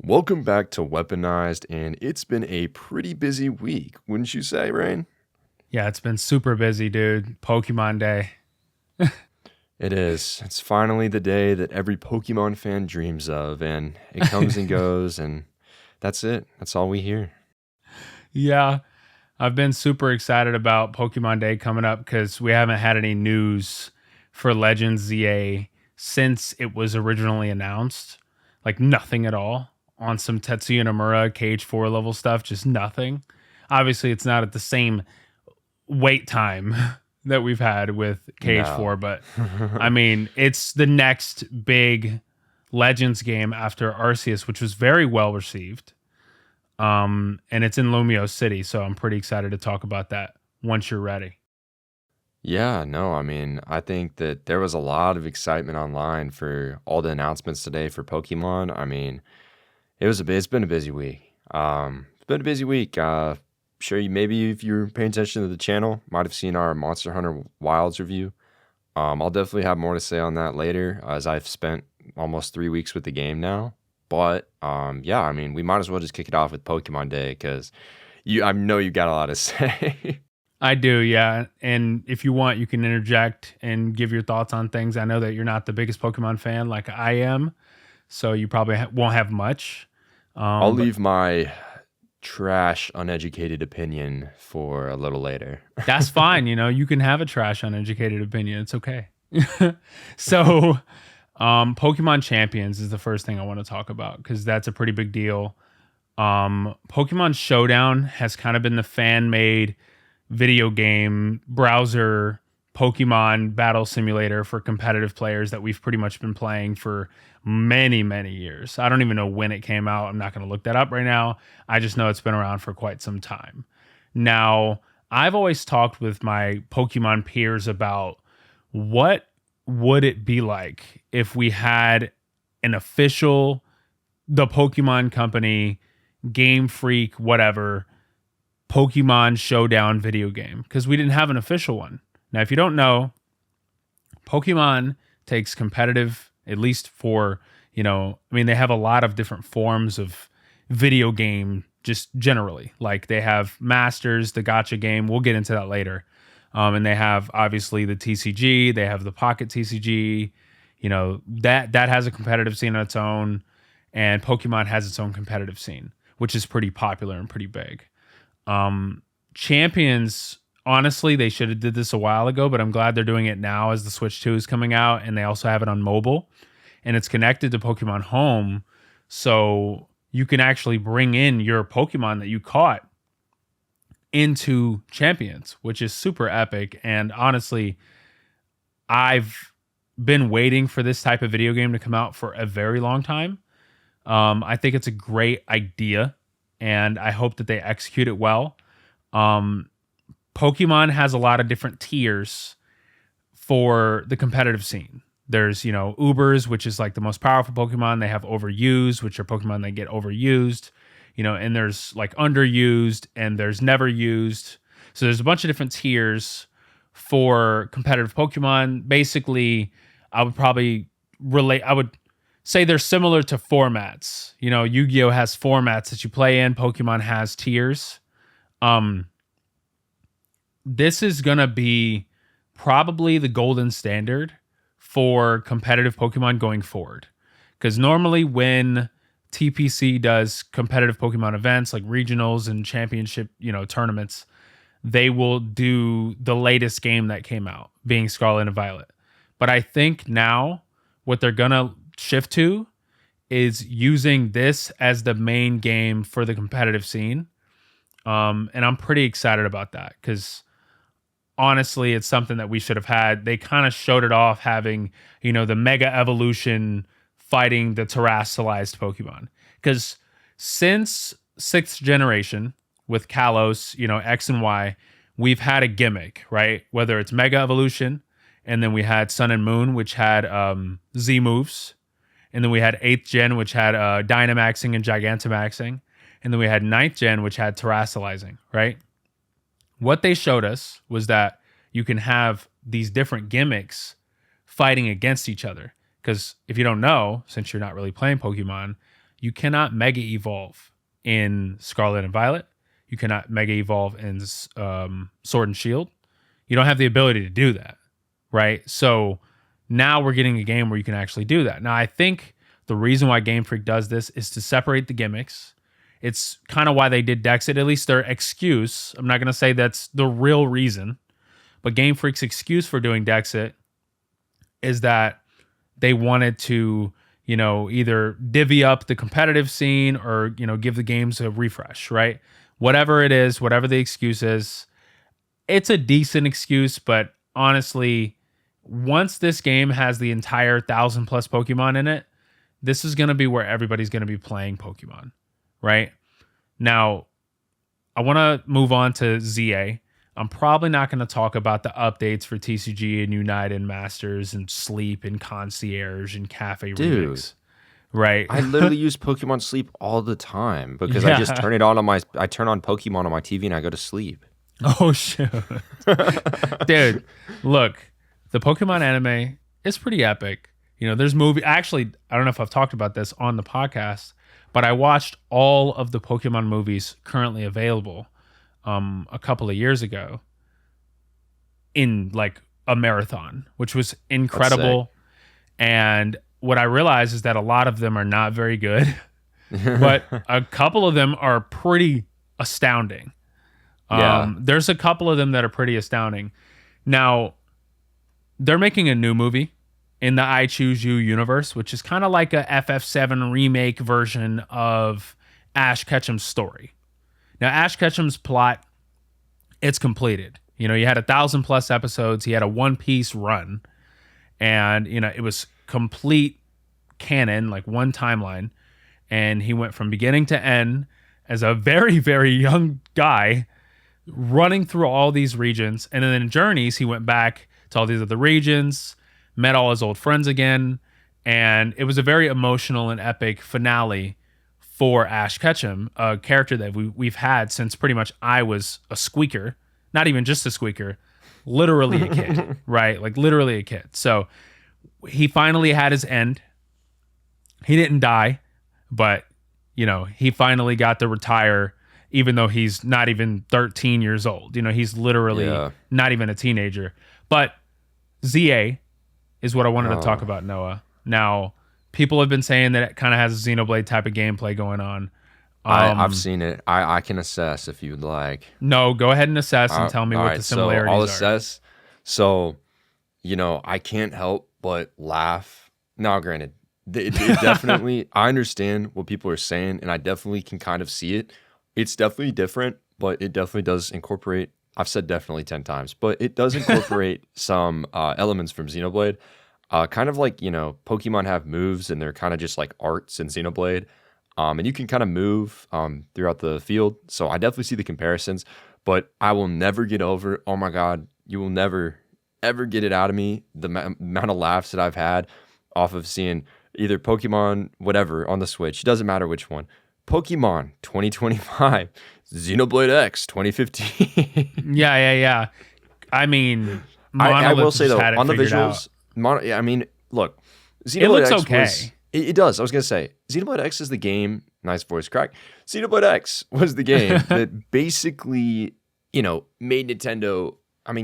Welcome back to Weaponized, and it's been a pretty busy week, wouldn't you say, Rain? Yeah, it's been super busy, dude. Pokemon Day. It is. It's finally the day that every Pokemon fan dreams of, and it comes and goes, and that's it. That's all we hear. Yeah, I've been super excited about Pokemon Day coming up because we haven't had any news for Legends ZA since it was originally announced. Like nothing at all on some Tetsuya Nomura Cage 4 level stuff, just nothing. Obviously, it's not at the same wait time that we've had with Cage No. 4, but I mean, it's the next big Legends game after Arceus, which was very well received. And it's in Lumio City, so I'm pretty excited to talk about that once you're ready. Yeah, no, I mean, I think that there was a lot of excitement online for all the announcements today for Pokemon. I mean, it's been a busy week. It's been a busy week. Sure, maybe if you're paying attention to the channel, might have seen our Monster Hunter Wilds review. I'll definitely have more to say on that later, as I've spent almost 3 weeks with the game now. But yeah, I mean, we might as well just kick it off with Pokemon Day because I know you got a lot to say. I do, yeah. And if you want, you can interject and give your thoughts on things. I know that you're not the biggest Pokemon fan like I am, so you probably won't have much. I'll But leave my trash, uneducated opinion for a little later. that's fine. You can have a trash, uneducated opinion. It's okay. So, Pokemon Champions is the first thing I want to talk about because that's a pretty big deal. Pokemon Showdown has kind of been the fan-made video game browser Pokemon battle simulator for competitive players that we've pretty much been playing for many, many years. I don't even know when it came out. I'm not going to look that up right now. I just know it's been around for quite some time. Now, I've always talked with my Pokemon peers about what would it be like if we had an official, the Pokemon Company, Game Freak, whatever, Pokemon Showdown video game, because we didn't have an official one. Now, if you don't know, Pokemon takes competitive, at least for, they have a lot of different forms of video game just generally. Like they have Masters, the gacha game. We'll get into that later. And they have obviously the TCG. They have the Pocket TCG. That has a competitive scene on its own. And Pokemon has its own competitive scene, which is pretty popular and pretty big. Champions, honestly, they should have did this a while ago, but I'm glad they're doing it now as the Switch 2 is coming out, and they also have it on mobile, and it's connected to Pokemon Home, so you can actually bring in your Pokemon that you caught into Champions, which is super epic. And honestly, I've been waiting for this type of video game to come out for a very long time. I think it's a great idea, and I hope that they execute it well. Pokemon has a lot of different tiers for the competitive scene. There's, Ubers, which is like the most powerful Pokemon. They have Overused, which are Pokemon that get overused, and there's like Underused and there's Never Used. So there's a bunch of different tiers for competitive Pokemon. Basically, I would say they're similar to formats. Yu-Gi-Oh has formats that you play in. Pokemon has tiers. This is going to be probably the golden standard for competitive Pokemon going forward. Because normally when TPC does competitive Pokemon events like regionals and championship, tournaments, they will do the latest game that came out, being Scarlet and Violet. But I think now what they're going to shift to is using this as the main game for the competitive scene. And I'm pretty excited about that because honestly, it's something that we should have had. They kind of showed it off having, the Mega Evolution fighting the terrestrialized Pokemon. Because since 6th generation with Kalos, X and Y, we've had a gimmick, right? Whether it's Mega Evolution, and then we had Sun and Moon, which had Z moves. And then we had 8th gen, which had Dynamaxing and Gigantamaxing. And then we had 9th gen, which had terrestrializing, right? What they showed us was that you can have these different gimmicks fighting against each other. Because if you don't know, since you're not really playing Pokemon, You cannot Mega Evolve in Scarlet and Violet. You cannot Mega Evolve in Sword and Shield. You don't have the ability to do that, right? So now we're getting a game where you can actually do that. Now, I think the reason why Game Freak does this is to separate the gimmicks. It's kind of why they did Dexit, at least their excuse. I'm not going to say that's the real reason, but Game Freak's excuse for doing Dexit is that they wanted to, either divvy up the competitive scene or, give the games a refresh, right? Whatever it is, whatever the excuse is, it's a decent excuse, but honestly, once this game has the entire 1,000+ Pokemon in it, this is going to be where everybody's going to be playing Pokemon, right? Now, I want to move on to ZA. I'm probably not going to talk about the updates for TCG and Unite and Masters and Sleep and Concierge and Cafe Remix. Right. I literally use Pokemon Sleep all the time because I just turn it on I turn on Pokemon on my TV and I go to sleep. Oh, shit. Dude, look, the Pokemon anime is pretty epic. There's actually, I don't know if I've talked about this on the podcast, but I watched all of the Pokemon movies currently available a couple of years ago in like a marathon, which was incredible. And what I realized is that a lot of them are not very good, but a couple of them are pretty astounding. There's a couple of them that are pretty astounding. Now, they're making a new movie in the I Choose You universe, which is kind of like a FF7 remake version of Ash Ketchum's story. Now, Ash Ketchum's plot, it's completed. You had 1,000+ episodes. He had a one-piece run. And, it was complete canon, like one timeline. And he went from beginning to end as a very, very young guy running through all these regions. And then in Journeys, he went back to all these other regions, met all his old friends again. And it was a very emotional and epic finale for Ash Ketchum, a character that we've had since pretty much I was a squeaker, not even just a squeaker, literally a kid, right? Like literally a kid. So he finally had his end. He didn't die, but he finally got to retire, even though he's not even 13 years old. He's literally not even a teenager. But ZA is what I wanted to talk about, Noah. Now, people have been saying that it kind of has a Xenoblade type of gameplay going on. I've seen it. I can assess if you'd like. No, go ahead and assess and tell me what the similarities I'll are. assess. So, I can't help but laugh. Now, granted, it definitely, I understand what people are saying, and I definitely can kind of see it. It's definitely different, but it definitely does incorporate, I've said definitely 10 times, but it does incorporate some elements from Xenoblade. Kind of like, Pokemon have moves and they're kind of just like arts in Xenoblade. And you can kind of move throughout the field. So I definitely see the comparisons, but I will never get over, oh my God, you will never, ever get it out of me, the amount of laughs that I've had off of seeing either Pokemon, whatever, on the Switch. It doesn't matter which one. Pokemon 2025, Xenoblade X 2015. Yeah. I mean, I will say though, on the visuals, look, Xenoblade it looks X okay. It does. I was going to say, Xenoblade X is the game, nice voice crack. Xenoblade X was the game that basically, made Nintendo,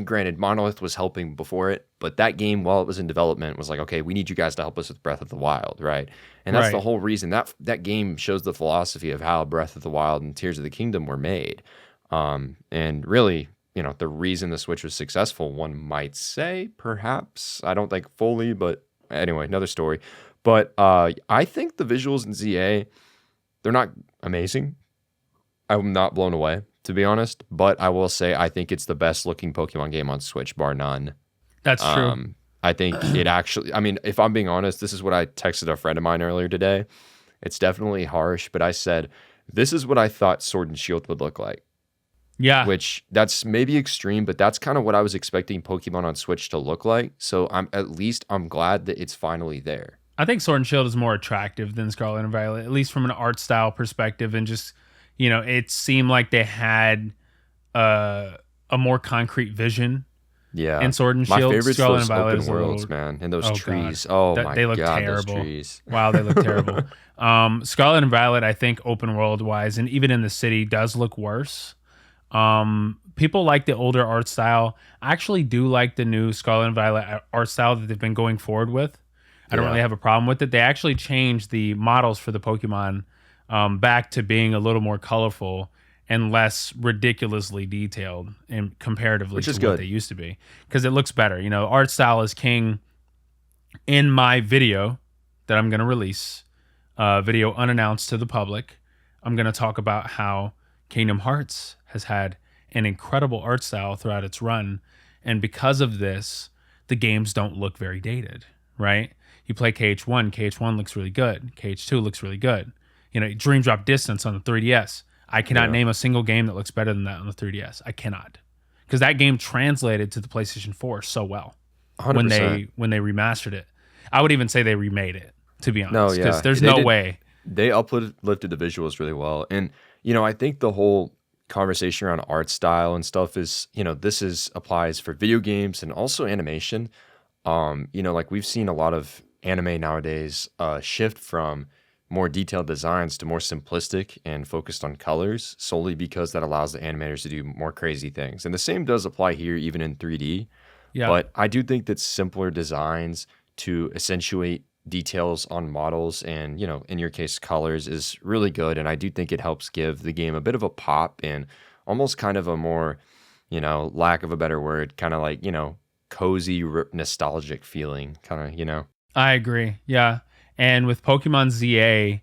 granted, Monolith was helping before it, but that game, while it was in development, was like, okay, we need you guys to help us with Breath of the Wild, right? And that's the whole reason. That game shows the philosophy of how Breath of the Wild and Tears of the Kingdom were made. And really, the reason the Switch was successful, one might say, perhaps. I don't think fully, but anyway, another story. But I think the visuals in ZA, they're not amazing. I'm not blown away, to be honest. But I will say I think it's the best looking Pokemon game on Switch, bar none. That's true. I think it actually, if I'm being honest, this is what I texted a friend of mine earlier today. It's definitely harsh, but I said, this is what I thought Sword and Shield would look like. Yeah. Which, that's maybe extreme, but that's kind of what I was expecting Pokemon on Switch to look like. So I'm glad that it's finally there. I think Sword and Shield is more attractive than Scarlet and Violet, at least from an art style perspective. And just, it seemed like they had a more concrete vision Yeah. And Sword and My Shield, favorite's Scarlet and those Violet open is a worlds, little. man, and those Oh god, trees. Oh that my they look god, those terrible. trees. Wow, they look terrible. Scarlet and Violet, I think open world wise, and even in the city, does look worse. People like the older art style. I actually do like the new Scarlet and Violet art style that they've been going forward with. I don't really Yeah. have a problem with it. They actually changed the models for the Pokemon back to being a little more colorful and less ridiculously detailed and comparatively Which is to what good. they used to be because it looks better. You know, art style is king. In my video that I'm going to release, video unannounced to the public, I'm going to talk about how Kingdom Hearts has had an incredible art style throughout its run. And because of this, the games don't look very dated, right? You play KH1 looks really good. KH2 looks really good. You know, Dream Drop Distance on the 3DS. I cannot Yeah. name a single game that looks better than that on the 3DS. I cannot. Because that game translated to the PlayStation 4 so well 100%. when they remastered it. I would even say they remade it, to be No, honest, because yeah. there's no way. They uplifted the visuals really well. And, I think the whole conversation around art style and stuff is, this is applies for video games and also animation. Like we've seen a lot of anime nowadays shift from more detailed designs to more simplistic and focused on colors solely because that allows the animators to do more crazy things. And the same does apply here, even in 3D. Yeah, But I do think that simpler designs to accentuate details on models and, in your case, colors is really good. And I do think it helps give the game a bit of a pop and almost kind of a more, lack of a better word, kind of like, cozy, nostalgic feeling, kind of. I agree. Yeah. And with Pokemon ZA,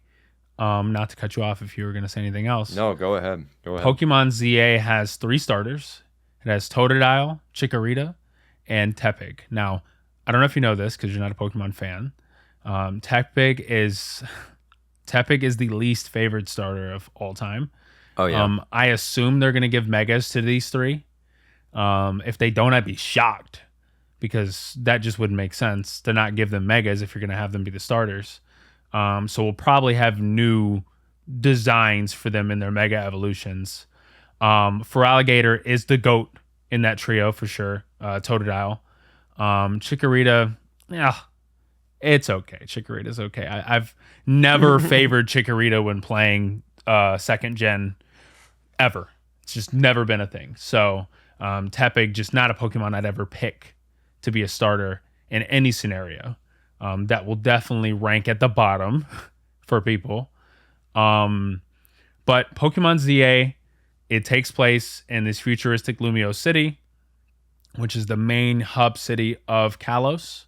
not to cut you off if you were going to say anything else, No, go ahead. Go ahead. Pokemon ZA has 3 starters. It has Totodile, Chikorita, and Tepig. Now, I don't know if you know this because you're not a Pokemon fan. Tepig is Tepig is the least favorite starter of all time. Oh, yeah. I assume they're going to give megas to these 3. If they don't, I'd be shocked because that just wouldn't make sense to not give them megas if you're going to have them be the starters. So we'll probably have new designs for them in their mega evolutions. For Alligator is the GOAT in that trio for sure. Totodile. Chikorita, yeah, it's okay. Chikorita's okay. I've never favored Chikorita when playing second gen ever. It's just never been a thing. So Tepig, just not a Pokemon I'd ever pick to be a starter in any scenario. That will definitely rank at the bottom for people. But Pokemon ZA, it takes place in this futuristic Lumio City, which is the main hub city of Kalos.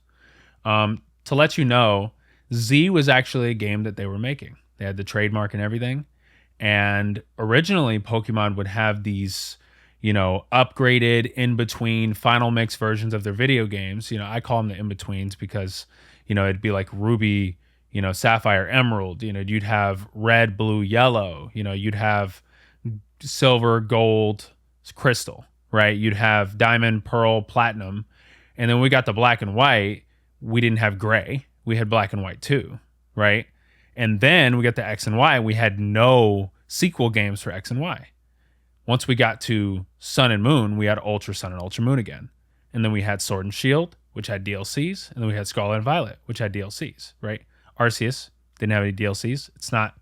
To let you know, Z was actually a game that they were making. They had the trademark and everything. And originally, Pokemon would have these, upgraded in between final mix versions of their video games. I call them the in betweens because, it'd be like Ruby, Sapphire, Emerald. You'd have red, blue, yellow. You'd have silver, gold, crystal, right? You'd have diamond, pearl, platinum. And then we got the black and white. We didn't have gray. We had black and white too, right? And then we got the X and Y. We had no sequel games for X and Y. Once we got to Sun and Moon, we had Ultra Sun and Ultra Moon again. And then we had Sword and Shield, which had DLCs. And then we had Scarlet and Violet, which had DLCs, right? Arceus didn't have any DLCs. It's not,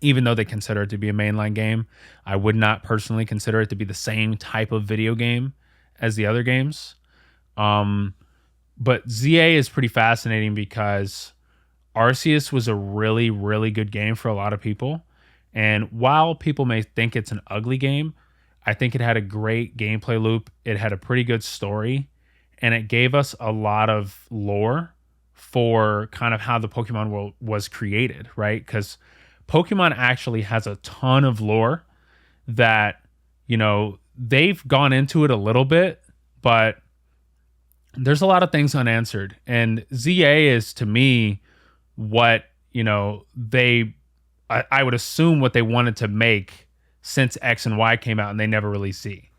even though they consider it to be a mainline game, I would not personally consider it to be the same type of video game as the other games. But ZA is pretty fascinating because Arceus was a really, really good game for a lot of people. And while people may think it's an ugly game, I think it had a great gameplay loop. It had a pretty good story. And it gave us a lot of lore for kind of how the Pokemon world was created, right? Because Pokemon actually has a ton of lore that, they've gone into it a little bit, but there's a lot of things unanswered. And ZA is, to me, what, I would assume what they wanted to make since X and Y came out and they never released Z.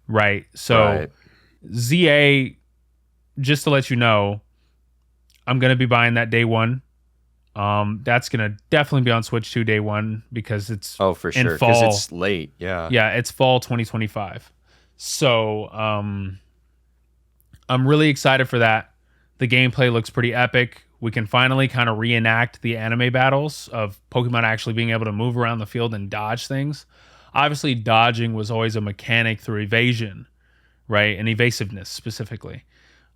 Right? So Right. ZA, just to let you know, I'm going to be buying that day one. That's going to definitely be on Switch 2 day one because it's Oh, for in sure. Because fall. it's late. Yeah. Yeah, it's fall 2025. So, I'm really excited for that. The gameplay looks pretty epic. We can finally kind of reenact the anime battles of Pokemon actually being able to move around the field and dodge things. Obviously, dodging was always a mechanic through evasion, right? And evasiveness specifically.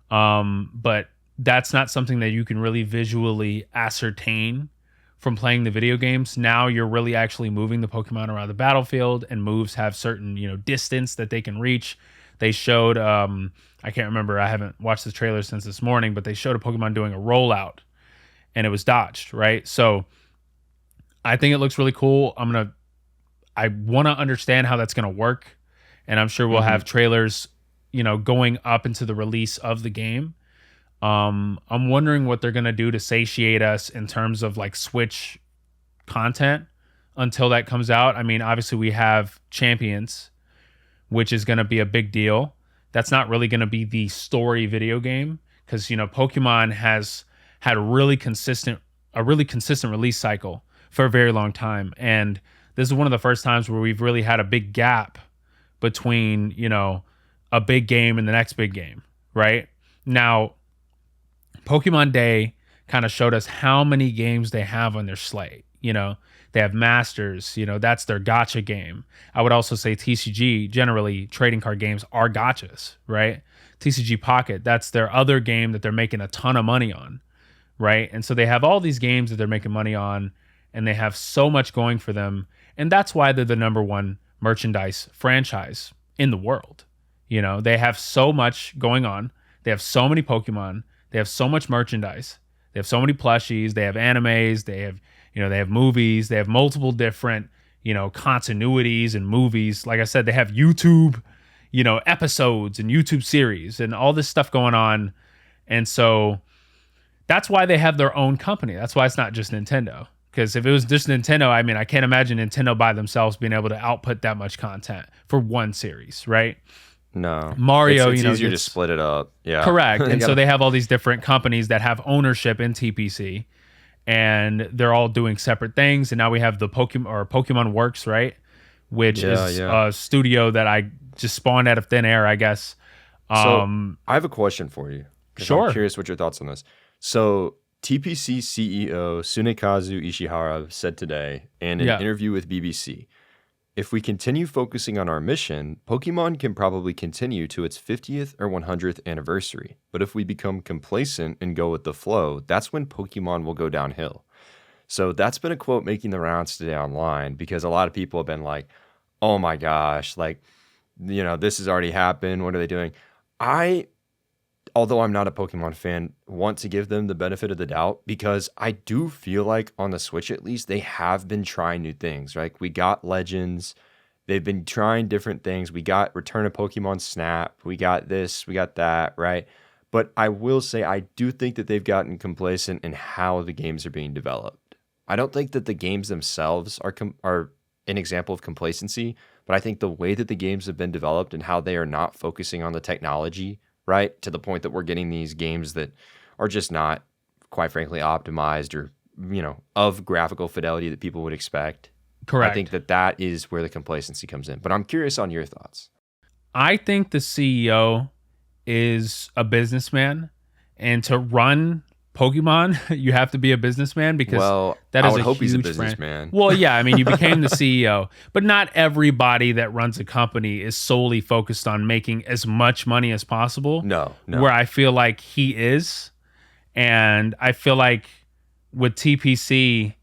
But that's not something that you can really visually ascertain from playing the video games. Now you're really actually moving the Pokemon around the battlefield, and moves have certain, distance that they can reach. They showed, I can't remember, I haven't watched the trailer since this morning, but they showed a Pokemon doing a rollout and it was dodged, right? So I think it looks really cool. I want to understand how that's going to work. And I'm sure we'll have trailers, going up into the release of the game. I'm wondering what they're going to do to satiate us in terms of like Switch content until that comes out. I mean, obviously we have Champions, which is going to be a big deal. That's not really going to be the story video game because, Pokemon has had a really consistent release cycle for a very long time. And this is one of the first times where we've really had a big gap between, a big game and the next big game, right? Now, Pokemon Day kind of showed us how many games they have on their slate. They have Masters, that's their gotcha game. I would also say TCG, generally trading card games are gotchas, right? TCG Pocket, that's their other game that they're making a ton of money on, right? And so they have all these games that they're making money on, and they have so much going for them. And that's why they're the number one merchandise franchise in the world. They have so much going on. They have so many Pokemon. They have so much merchandise. They have so many plushies. They have animes. They have movies. They have multiple different, continuities and movies. Like I said, they have YouTube, episodes and YouTube series and all this stuff going on. And so that's why they have their own company. That's why it's not just Nintendo. Because if it was just Nintendo, I mean, I can't imagine Nintendo by themselves being able to output that much content for one series, right? No. Mario, it's easier to split it up. Yeah. Correct. And so they have all these different companies that have ownership in TPC, and they're all doing separate things. And now we have the Pokemon Works, right? Which is a studio that I just spawned out of thin air, I guess. So I have a question for you. Sure. I'm curious what your thoughts on this. So TPC CEO Tsunekazu Ishihara said today in an interview with BBC, if we continue focusing on our mission, Pokemon can probably continue to its 50th or 100th anniversary. But if we become complacent and go with the flow, that's when Pokemon will go downhill. So that's been a quote making the rounds today online because a lot of people have been like, oh my gosh, this has already happened. What are they doing? Although I'm not a Pokemon fan, want to give them the benefit of the doubt because I do feel like on the Switch, at least, they have been trying new things, right? We got Legends. They've been trying different things. We got Return of Pokemon Snap. We got this, we got that, right? But I will say I do think that they've gotten complacent in how the games are being developed. I don't think that the games themselves are an example of complacency, but I think the way that the games have been developed and how they are not focusing on the technology, right, to the point that we're getting these games that are just not, quite frankly, optimized or, of graphical fidelity that people would expect. Correct. I think that is where the complacency comes in. But I'm curious on your thoughts. I think the CEO is a businessman, and to run Pokemon, you have to be a businessman because that is I would hope he's a huge businessman. Well, yeah, I mean, you became the CEO, but not everybody that runs a company is solely focused on making as much money as possible. No. Where I feel like he is, and I feel like with TPC,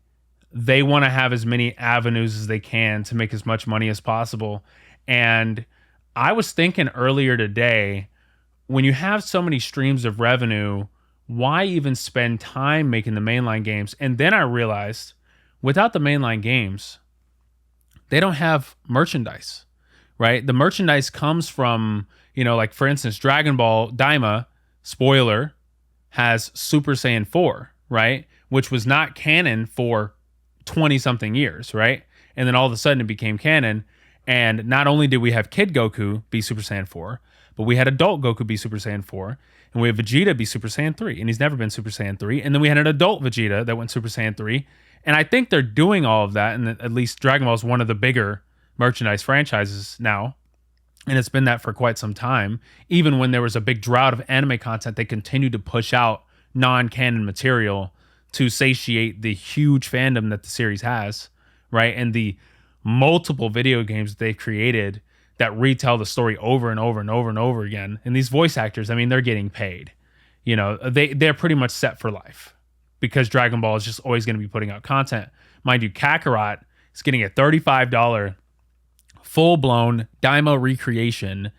they want to have as many avenues as they can to make as much money as possible. And I was thinking earlier today, when you have so many streams of revenue, why even spend time making the mainline games? And then I realized without the mainline games, they don't have merchandise, right? The merchandise comes from, like for instance, Dragon Ball Daima, spoiler, has Super Saiyan 4, right? Which was not canon for 20 something years, right? And then all of a sudden it became canon. And not only did we have Kid Goku be Super Saiyan 4, but we had adult Goku be Super Saiyan 4. And we have Vegeta be Super Saiyan 3, and he's never been Super Saiyan 3. And then we had an adult Vegeta that went Super Saiyan 3. And I think they're doing all of that, and at least Dragon Ball is one of the bigger merchandise franchises now. and it's been that for quite some time. Even when there was a big drought of anime content, they continued to push out non-canon material to satiate the huge fandom that the series has, right? And the multiple video games that they've created that retell the story over and over and over and over again. And these voice actors, I mean, they're getting paid. You know, they're pretty much set for life because Dragon Ball is just always going to be putting out content. Mind you, Kakarot is getting a $35 full-blown Daima recreation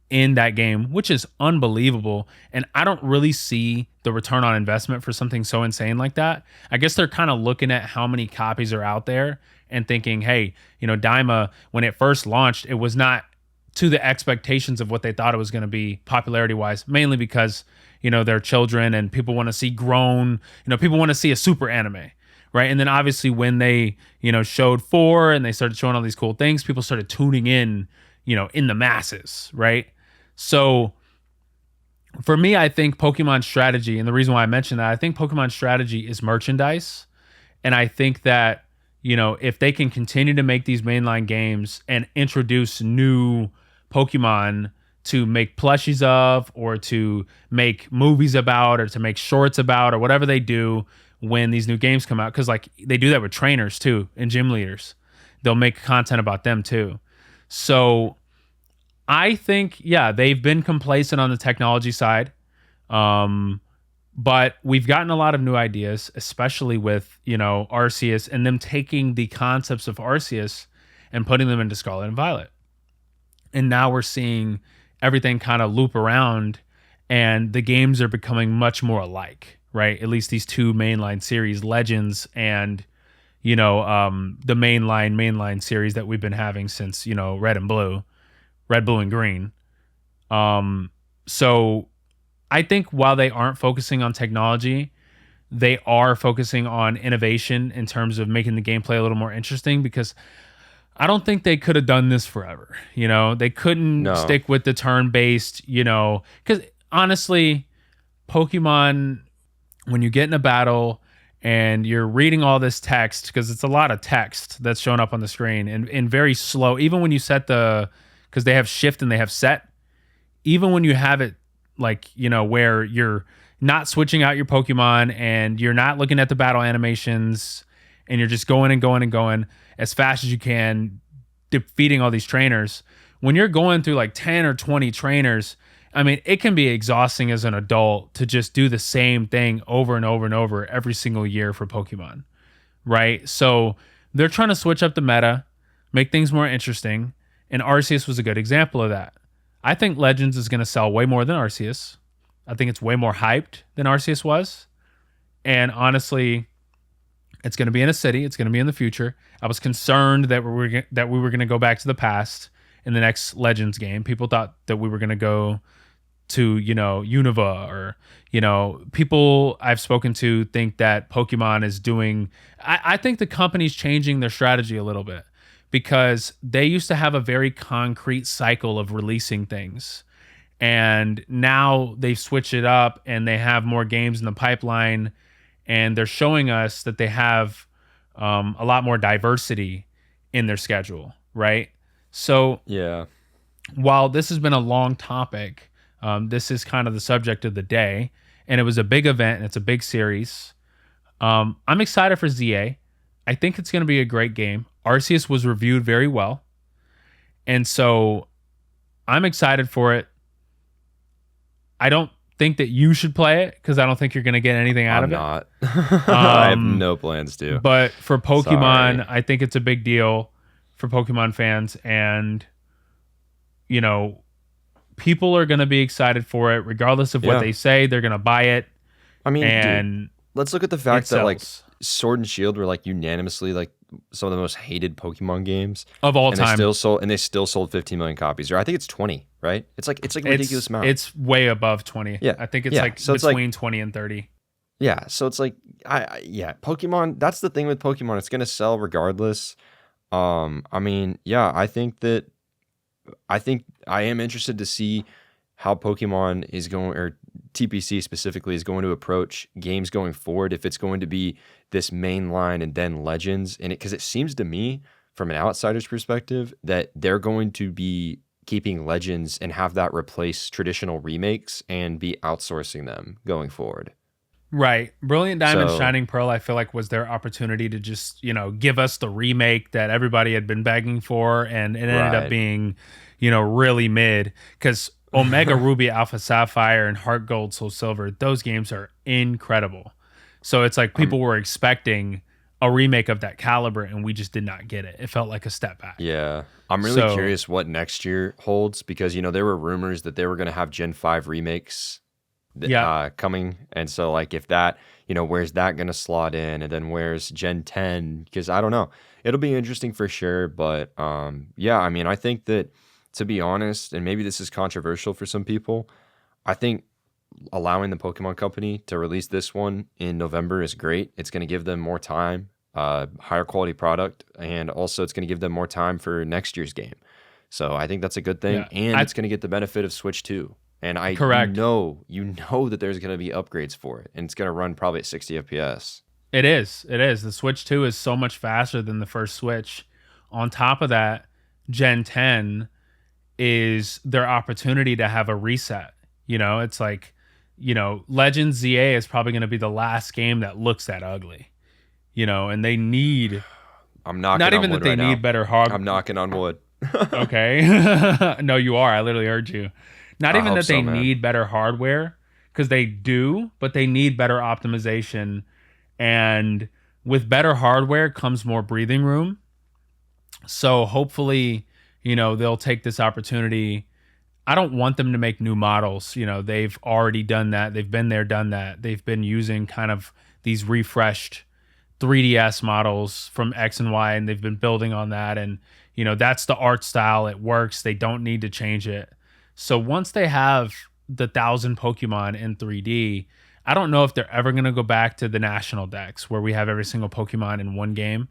in that game, which is unbelievable. And I don't really see the return on investment for something so insane like that. I guess they're kind of looking at how many copies are out there and thinking, hey, you know, Daima, when it first launched, it was not to the expectations of what they thought it was going to be popularity-wise, mainly because, you know, they're children and people want to see grown, you know, people want to see a super anime. Right. And then obviously when they, you know, showed 4 and they started showing all these cool things, people started tuning in, you know, in the masses. Right. So for me, I think Pokemon strategy, and the reason why I mentioned that, I think Pokemon strategy is merchandise. And I think that, you know, if they can continue to make these mainline games and introduce new Pokemon to make plushies of, or to make movies about, or to make shorts about, or whatever they do when these new games come out, because like they do that with trainers too and gym leaders, they'll make content about them too. So I think, yeah, they've been complacent on the technology side, but we've gotten a lot of new ideas, especially with, you know, Arceus and them taking the concepts of Arceus and putting them into Scarlet and Violet. And now we're seeing everything kind of loop around, and the games are becoming much more alike. Right, at least these two mainline series, Legends and, you know, the mainline series that we've been having since, you know, Red, Blue, and Green. So I think while they aren't focusing on technology, they are focusing on innovation in terms of making the gameplay a little more interesting, because I don't think they could have done this forever. You know, they couldn't stick with the turn-based, you know, because honestly, Pokemon, when you get in a battle and you're reading all this text, because it's a lot of text that's showing up on the screen and very slow, even when you set because they have shift and they have set, even when you have it like, you know, where you're not switching out your Pokemon and you're not looking at the battle animations and you're just going and going and going as fast as you can, defeating all these trainers. When you're going through like 10 or 20 trainers, I mean, it can be exhausting as an adult to just do the same thing over and over and over every single year for Pokemon, right? So they're trying to switch up the meta, make things more interesting, and Arceus was a good example of that. I think Legends is going to sell way more than Arceus. I think it's way more hyped than Arceus was. And honestly, it's going to be in a city. It's going to be in the future. I was concerned that we were going to go back to the past in the next Legends game. People thought that we were going to go to, you know, Unova, or, you know, people I've spoken to think that Pokemon is doing, I think the company's changing their strategy a little bit, because they used to have a very concrete cycle of releasing things. And now they've switched it up and they have more games in the pipeline, and they're showing us that they have a lot more diversity in their schedule, right? So Yeah. while this has been a long topic, this is kind of the subject of the day, and it was a big event and it's a big series. I'm excited for ZA. I think it's going to be a great game. Arceus was reviewed very well, and so I'm excited for it. I don't think that you should play it because I don't think you're going to get anything out of it. I'm not. I have no plans to. But for Pokemon, Sorry. I think it's a big deal for Pokemon fans, and, you know, people are going to be excited for it regardless of what they say. They're going to buy it. I mean, and dude, let's look at the fact that like sells. Sword and Shield were like unanimously like some of the most hated Pokemon games of all and time. They still sold 15 million copies. Or I think it's 20, right? It's like a ridiculous amount. It's way above 20. Yeah. I think it's like so between 20 and 30. Yeah, so it's like Pokemon, that's the thing with Pokemon. It's going to sell regardless. I mean, yeah, I think I am interested to see how Pokemon is going, or TPC specifically is going to approach games going forward, if it's going to be this main line and then Legends, and because it seems to me from an outsider's perspective that they're going to be keeping Legends and have that replace traditional remakes and be outsourcing them going forward. Right. Brilliant Diamond, So, Shining Pearl, I feel like was their opportunity to just, give us the remake that everybody had been begging for. And it ended up right. being, really mid. Because Omega Ruby, Alpha Sapphire, and Heart Gold, Soul Silver, those games are incredible. So it's like I'm people were expecting a remake of that caliber, and we just did not get it. It felt like a step back. Yeah. I'm really So, curious what next year holds because, there were rumors that they were going to have Gen 5 remakes yeah. coming. And so, like, if that, where's that going to slot in? And then where's Gen 10? Because I don't know. It'll be interesting for sure. But yeah, I mean, I think that, to be honest, and maybe this is controversial for some people, I think allowing the Pokemon Company to release this one in November is great. It's going to give them more time, higher quality product, and also it's going to give them more time for next year's game. So I think that's a good thing, Yeah. and it's going to get the benefit of Switch 2. And Correct. you know that there's going to be upgrades for it, and it's going to run probably at 60 FPS. It is. It is. The Switch 2 is so much faster than the first Switch. On top of that, Gen 10 is their opportunity to have a reset. It's like, Legends ZA is probably going to be the last game that looks that ugly. And they need, I'm not knocking on even that wood they right now. need better hard. I'm knocking on wood. Okay. No, you are. I literally heard you. Not I even hope that they so, man. need better hardware, because they do, but they need better optimization. And with better hardware comes more breathing room. So hopefully, they'll take this opportunity. I don't want them to make new models. They've already done that. They've been there, done that. They've been using kind of these refreshed 3DS models from X and Y, and they've been building on that. And, that's the art style. It works. They don't need to change it. So once they have the 1,000 Pokemon in 3D, I don't know if they're ever going to go back to the national decks where we have every single Pokemon in one game.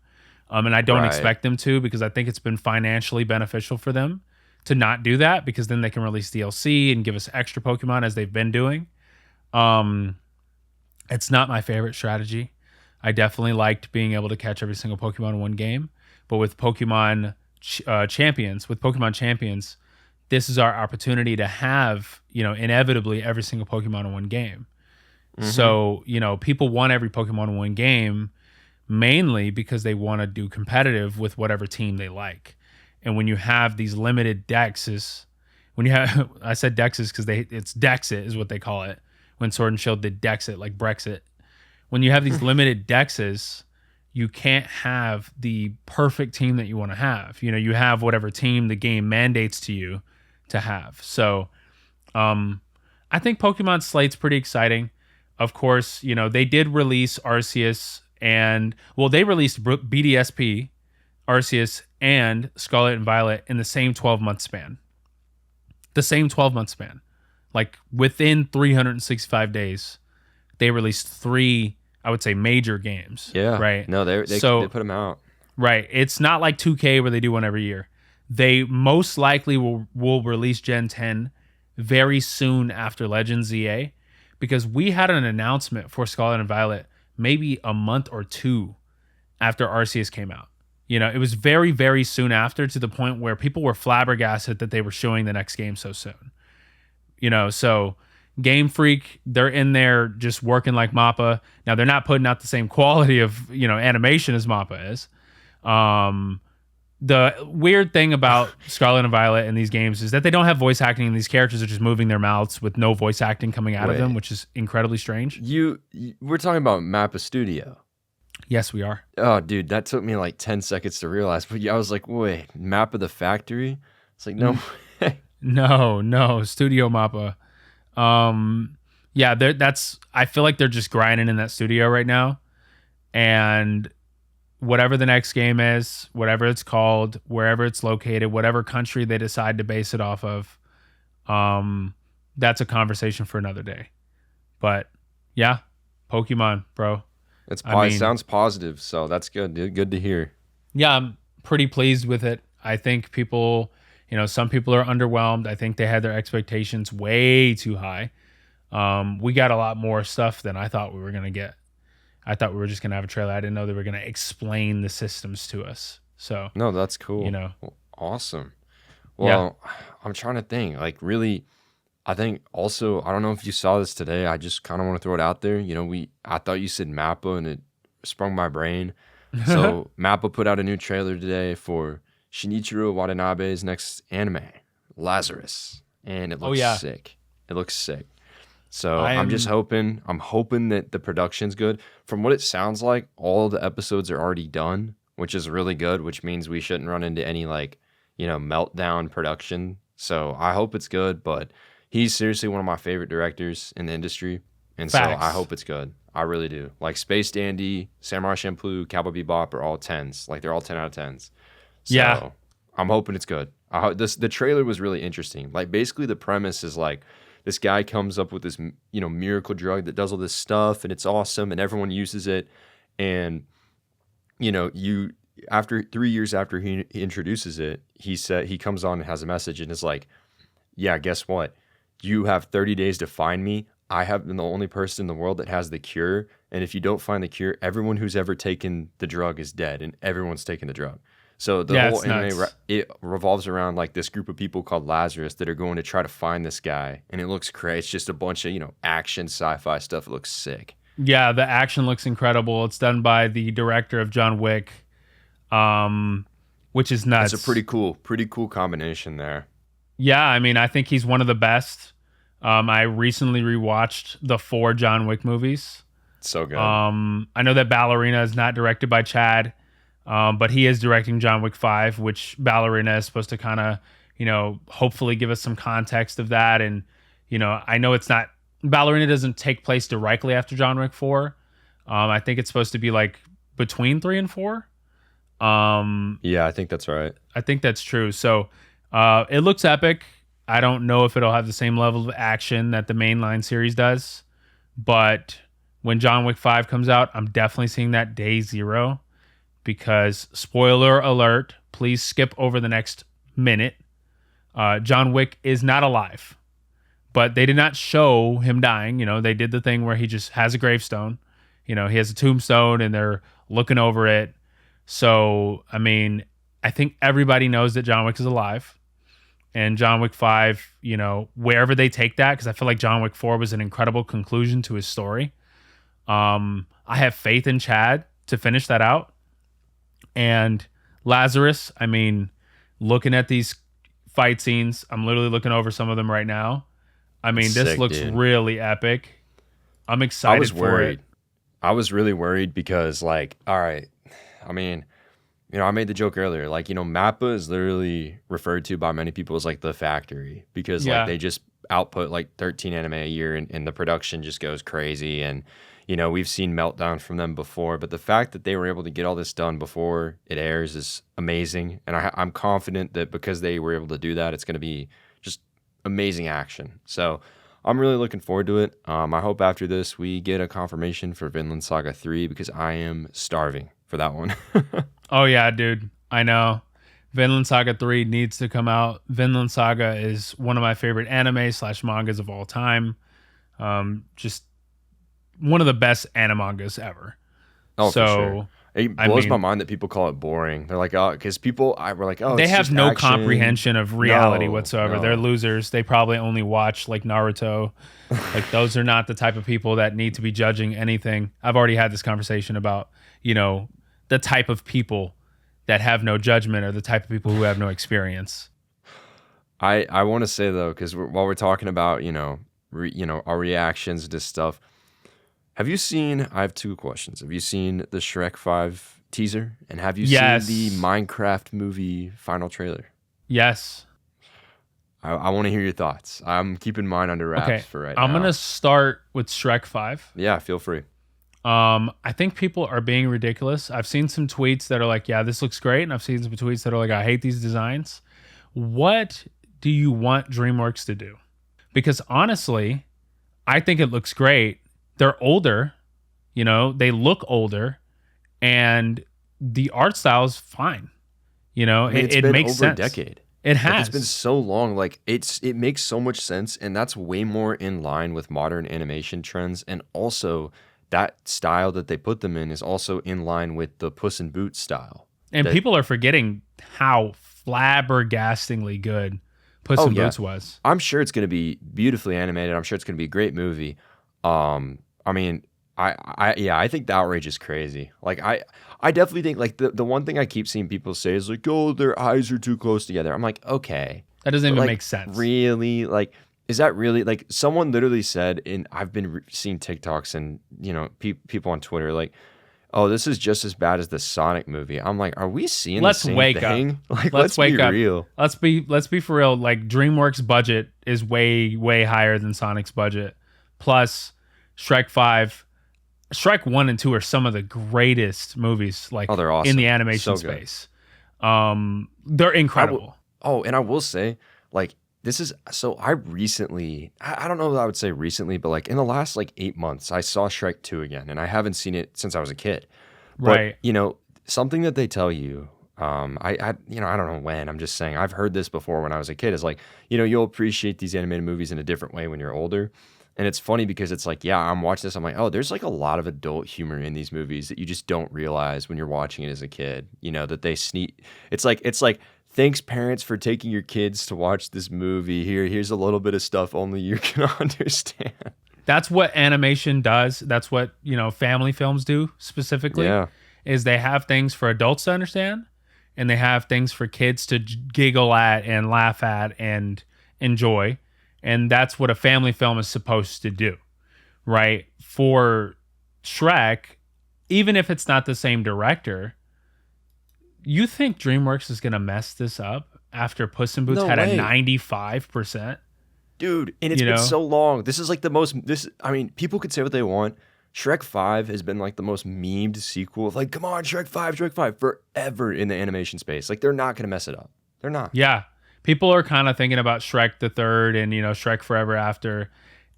And I don't Right. expect them to, because I think it's been financially beneficial for them to not do that, because then they can release DLC and give us extra Pokemon as they've been doing. Um, it's not my favorite strategy. I definitely liked being able to catch every single Pokemon in one game, but with Pokemon Champions, this is our opportunity to have, inevitably every single Pokemon in one game. Mm-hmm. So, people want every Pokemon in one game mainly because they want to do competitive with whatever team they like. And when you have these limited dexes, I said dexes because it's Dexit is what they call it. When Sword and Shield did Dexit, like Brexit. When you have these limited dexes, you can't have the perfect team that you want to have. You have whatever team the game mandates to you to have. So, I think Pokemon Slate's pretty exciting. Of course, they did release Arceus they released BDSP, Arceus, and Scarlet and Violet in the same 12-month span. The same 12-month span. Like within 365 days, they released 3, I would say, major games. Yeah. Right. No, they So, put them out. right. It's not like 2K where they do one every year. They most likely will release Gen 10 very soon after Legends ZA, because we had an announcement for Scarlet and Violet maybe a month or two after Arceus came out. It was very, very soon after, to the point where people were flabbergasted that they were showing the next game so soon. So Game Freak, they're in there just working like Mappa. Now, they're not putting out the same quality of, animation as Mappa is. The weird thing about Scarlet and Violet in these games is that they don't have voice acting, and these characters are just moving their mouths with no voice acting coming out of them, Wait. which is incredibly strange. We're talking about Mappa Studio. Yes, we are. Oh, dude, that took me like 10 seconds to realize. But yeah, I was like, wait, Map of the Factory? It's like, no. No, Studio Mappa. Yeah, I feel like they're just grinding in that studio right now. And whatever the next game is, whatever it's called, wherever it's located, whatever country they decide to base it off of, that's a conversation for another day. But yeah, Pokemon, bro. Sounds positive, so that's good. Good to hear. Yeah, I'm pretty pleased with it. I think people, some people are underwhelmed. I think they had their expectations way too high. We got a lot more stuff than I thought we were going to get. I thought we were just going to have a trailer. I didn't know they were going to explain the systems to us. So, No, that's cool. you know, Well, awesome. Yeah. Well, I'm trying to think. Like, really, I think also, I don't know if you saw this today. I just kind of want to throw it out there. I thought you said Mappa and it sprung my brain. So, Mappa put out a new trailer today for Shinichiro Watanabe's next anime, Lazarus, and it Oh looks yeah. sick. It looks sick. So I am I'm hoping that the production's good. From what it sounds like, all the episodes are already done, which is really good, which means we shouldn't run into any like, meltdown production. So I hope it's good, but he's seriously one of my favorite directors in the industry. And so I facts. hope it's good. I really do. Like Space Dandy, Samurai Champloo, Cowboy Bebop are all tens. Like they're all 10 out of 10s. Yeah. So I'm hoping it's good. The trailer was really interesting. Like basically the premise is like this guy comes up with this miracle drug that does all this stuff and it's awesome and everyone uses it. And you after 3 years after he introduces it, he comes on and has a message and is like, yeah, guess what? You have 30 days to find me. I have been the only person in the world that has the cure. And if you don't find the cure, everyone who's ever taken the drug is dead and everyone's taken the drug. So the Yeah, whole it's anime, nuts. it revolves around like this group of people called Lazarus that are going to try to find this guy. And it looks crazy. It's just a bunch of, action sci-fi stuff. It looks sick. Yeah, the action looks incredible. It's done by the director of John Wick, um, which is It's a nuts. pretty cool combination there. Yeah, I mean, I think he's one of the best. I recently rewatched the 4 John Wick movies. So good. I know that Ballerina is not directed by Chad, but he is directing John Wick 5, which Ballerina is supposed to kind of, hopefully give us some context of that. And, I know it's not, Ballerina doesn't take place directly after John Wick 4. I think it's supposed to be like between 3 and 4. Yeah, I think that's right. I think that's true. So it looks epic. I don't know if it'll have the same level of action that the mainline series does, but when John Wick 5 comes out, I'm definitely seeing that day zero because, spoiler alert, please skip over the next minute. John Wick is not alive, but they did not show him dying. They did the thing where he just has a gravestone. He has a tombstone and they're looking over it. So, I mean, I think everybody knows that John Wick is alive. And John Wick 5, wherever they take that, because I feel like John Wick 4 was an incredible conclusion to his story. I have faith in Chad to finish that out. And Lazarus, I mean, looking at these fight scenes, I'm literally looking over some of them right now. I mean, It's this sick, looks dude. really epic. I'm I excited was for it. worried. I was really worried because, like, all right, I mean, I made the joke earlier. Like, Mappa is literally referred to by many people as like the factory because, like, Yeah. they just output like 13 anime a year and the production just goes crazy. And, we've seen meltdown from them before. But the fact that they were able to get all this done before it airs is amazing. And I'm confident that because they were able to do that, it's going to be just amazing action. So, I'm really looking forward to it. I hope after this we get a confirmation for Vinland Saga 3 because I am starving for that one. Oh, yeah, dude. I know. Vinland Saga 3 needs to come out. Vinland Saga is one of my favorite anime/mangas of all time. Just one of the best animangas ever. Oh, for So, sure. It I blows my mean, mind that people call it boring. They're like, oh, because were like, oh, they it's have just no action. comprehension of reality No, whatsoever. They're no. losers. They probably only watch like Naruto. Like those are not the type of people that need to be judging anything. I've already had this conversation about, the type of people that have no judgment or the type of people who have no experience. I want to say though, because while we're talking about our reactions to stuff, have you seen? I have two questions. Have you seen the Shrek 5 teaser, and have you seen the Yes. Minecraft movie final trailer? Yes. I want to hear your thoughts. I'm keeping mine under wraps Okay. for right I'm now. gonna start with Shrek 5. Yeah, feel free. I think people are being ridiculous. I've seen some tweets that are like, yeah, this looks great. And I've seen some tweets that are like, I hate these designs. What do you want DreamWorks to do? Because honestly, I think it looks great. They're older, they look older, and the art style is fine. I mean, it's It been makes over sense. a decade. It Like it's been has. so long. Like it makes so much sense, and that's way more in line with modern animation trends. And also, that style that they put them in is also in line with the Puss in Boots style. And That people are forgetting how flabbergastingly good Puss Oh in yeah, Boots was. I'm sure it's gonna be beautifully animated. I'm sure it's gonna be a great movie. I mean, yeah, I think the outrage is crazy. Like I definitely think like the one thing I keep seeing people say is like, oh, their eyes are too close together. I'm like, okay, That doesn't but even like make sense. really, like, is that really like someone literally said? And I've been seeing TikToks and people on Twitter like, oh, this is just as bad as the Sonic movie. I'm like, are we seeing the Let's same wake up. thing? Like, Let's let's be wake up. real. Let's be for real. Like DreamWorks budget is way higher than Sonic's budget. Plus Shrek 5, Shrek 1 and 2 are some of the greatest movies Oh, like they're in the awesome. animation So good. space. They're I will. incredible. Oh, and I will say, like, this is so. I recently, I don't know if I would say recently, but like in the last like 8 months, I saw Shrek 2 again, and I haven't seen it since I was a kid. But Right. something that they tell you, I don't know when. I'm just saying I've heard this before when I was a kid. Is like, you'll appreciate these animated movies in a different way when you're older. And it's funny because it's like, yeah, I'm watching this. I'm like, oh, there's like a lot of adult humor in these movies that you just don't realize when you're watching it as a kid. That they sneak. It's like thanks parents for taking your kids to watch this movie. Here's a little bit of stuff only you can understand. That's what animation does. That's what, family films do specifically, Yeah. is they have things for adults to understand and they have things for kids to giggle at and laugh at and enjoy. And that's what a family film is supposed to do, right? For Shrek, even if it's not the same director, you think DreamWorks is going to mess this up after Puss in Boots No had a way. 95%, Dude, and it's you been know? so long. This is like the most I mean, people could say what they want. Shrek 5 has been like the most memed sequel of like, come on, Shrek 5 forever in the animation space. Like they're not gonna mess it up. They're not. Yeah. People are kind of thinking about Shrek the Third and, Shrek Forever After.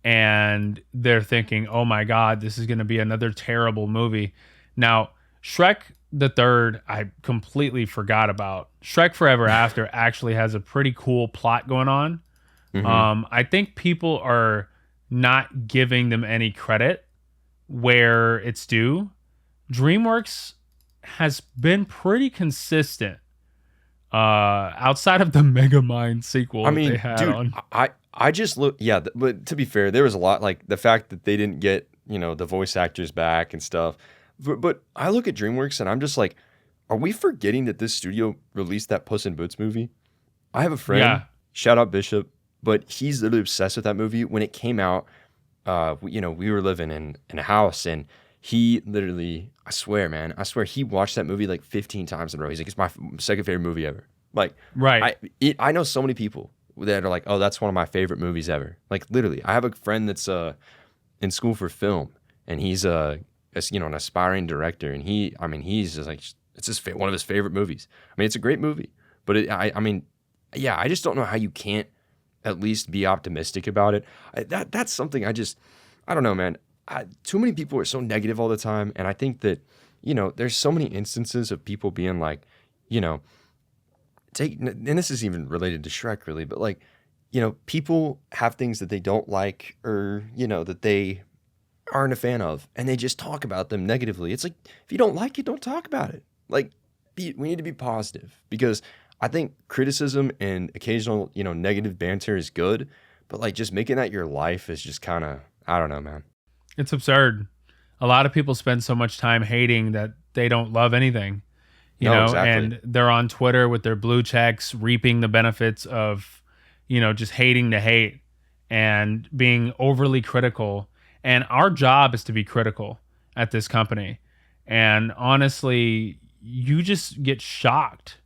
And they're thinking, oh my God, this is going to be another terrible movie. Now, Shrek the Third, I completely forgot about. Shrek Forever After actually has a pretty cool plot going on. Hmm. I think people are not giving them any credit where it's due. DreamWorks has been pretty consistent outside of the Megamind sequel I that they mean, had dude, on. I just look, yeah, but to be fair, there was a lot like the fact that they didn't get, the voice actors back and stuff. But I look at DreamWorks and I'm just like, are we forgetting that this studio released that Puss in Boots movie? I have a friend, Yeah, shout out Bishop, but he's literally obsessed with that movie. When it came out, we were living in a house and he literally, I swear, man, I swear he watched that movie like 15 times in a row. He's like, it's my second favorite movie ever. Like, right. I know so many people that are like, oh, that's one of my favorite movies ever. Like, literally, I have a friend that's in school for film, and he's an aspiring director, and he's just like, it's one of his favorite movies. I mean, it's a great movie, but I mean, yeah, I just don't know how you can't at least be optimistic about it. That's something I don't know, man. Too many people are so negative all the time, and I think that there's so many instances of people being like, and this is even related to Shrek, really, but like, people have things that they don't like or that they aren't a fan of, and they just talk about them negatively. It's like if you don't like it, don't talk about it. Like, we need to be positive because I think criticism and occasional negative banter is good, but like just making that your life is just kind of, I don't know, man. It's absurd. A lot of people spend so much time hating that they don't love anything, No, exactly. and they're on Twitter with their blue checks, reaping the benefits of, just hating to hate and being overly critical. And our job is to be critical at this company. And honestly, you just get shocked.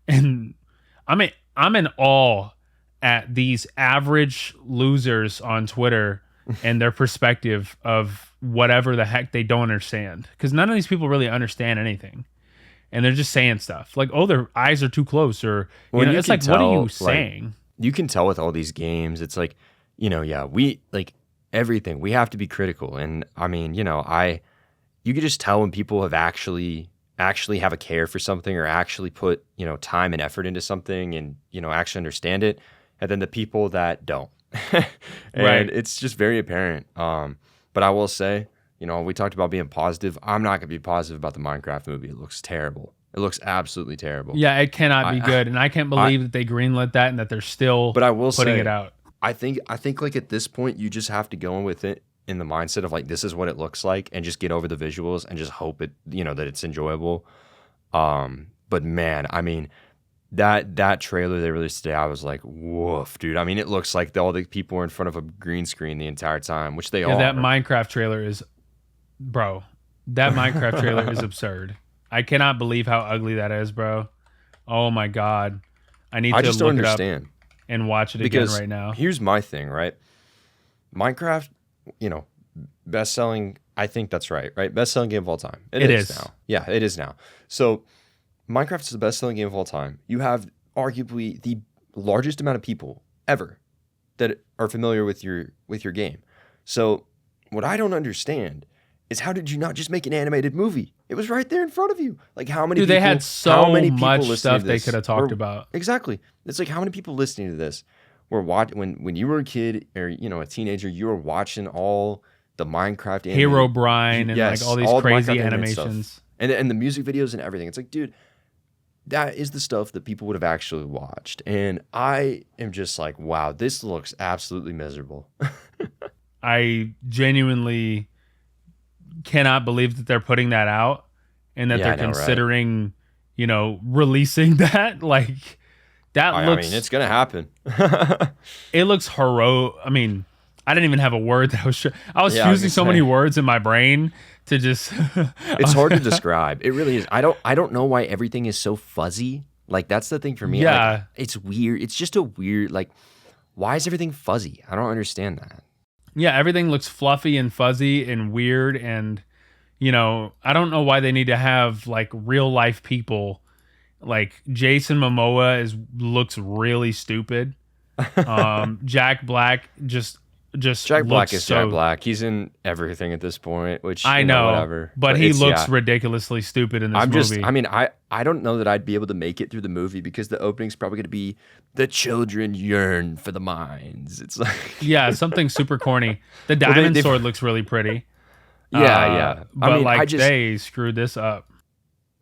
And I'm in awe at these average losers on Twitter and their perspective of whatever the heck they don't understand. Because none of these people really understand anything. And they're just saying stuff like, oh, their eyes are too close. Or, Well, you it's can like, what are you tell, like, saying? you can tell with all these games, it's like, yeah, we like everything. We have to be critical, and I mean, you can just tell when people have actually have a care for something or actually put time and effort into something and actually understand it, and then the people that don't, and Right. it's just very apparent. But I will say, we talked about being positive. I'm not gonna be positive about the Minecraft movie. It looks terrible. It looks absolutely terrible. Yeah, it cannot be I good, and I can't I believe that they greenlit that and that they're still but I will putting it say, out. I think like at this point you just have to go in with it in the mindset of like this is what it looks like and just get over the visuals and just hope it, that it's enjoyable. But man, I mean, that trailer they released today, I was like, woof, dude. I mean, it looks like all the people are in front of a green screen the entire time, which they Yeah, that are. Minecraft trailer is, bro. That Minecraft trailer is absurd. I cannot believe how ugly that is, bro. Oh my god, I need I to just don't look it up understand and watch it again because right now. here's my thing, right? Minecraft, you know, best selling. I think that's right, right? Best selling game of all time. It Is is. now. Yeah, it is now. So Minecraft is the best selling game of all time. You have arguably the largest amount of people ever that are familiar with your game. So what I don't understand is how did you not just make an animated movie? It was right there in front of you. Like how many Dude, people they had how so many people much listening stuff to they this could have talked were about. exactly. It's like how many people listening to this were when you were a kid or a teenager, you were watching all the Minecraft Hero animated Brine and like yes, all these all the crazy Minecraft animated animations. stuff. And the music videos and everything. It's like, dude, that is the stuff that people would have actually watched. And I am just like, wow, this looks absolutely miserable. I genuinely cannot believe that they're putting that out and that Yeah, they're I know, right? considering, releasing that. Like that I mean, looks it's gonna happen. it looks hero. I mean, I didn't even have a word that was. I was Yeah, I was fusing gonna so many say words in my brain to just. it's hard to describe. It really is. I don't know why everything is so fuzzy. Like that's the thing for me. Like Yeah, it's weird. It's just a weird like why is everything fuzzy? I don't understand that. yeah. Everything looks fluffy and fuzzy and weird, and I don't know why they need to have like real life people. Like Jason Momoa looks really stupid. Jack Black just Jack Black looks is Jack so. Black. He's in everything at this point, which, I know, whatever. but But he it's looks yeah. ridiculously stupid in this I'm just movie. I mean, I don't know that I'd be able to make it through the movie because the opening's probably gonna be the children yearn for the mines. It's like Yeah, something super corny. The well diamond they sword looks really pretty. yeah. I But mean I like just they screwed this up.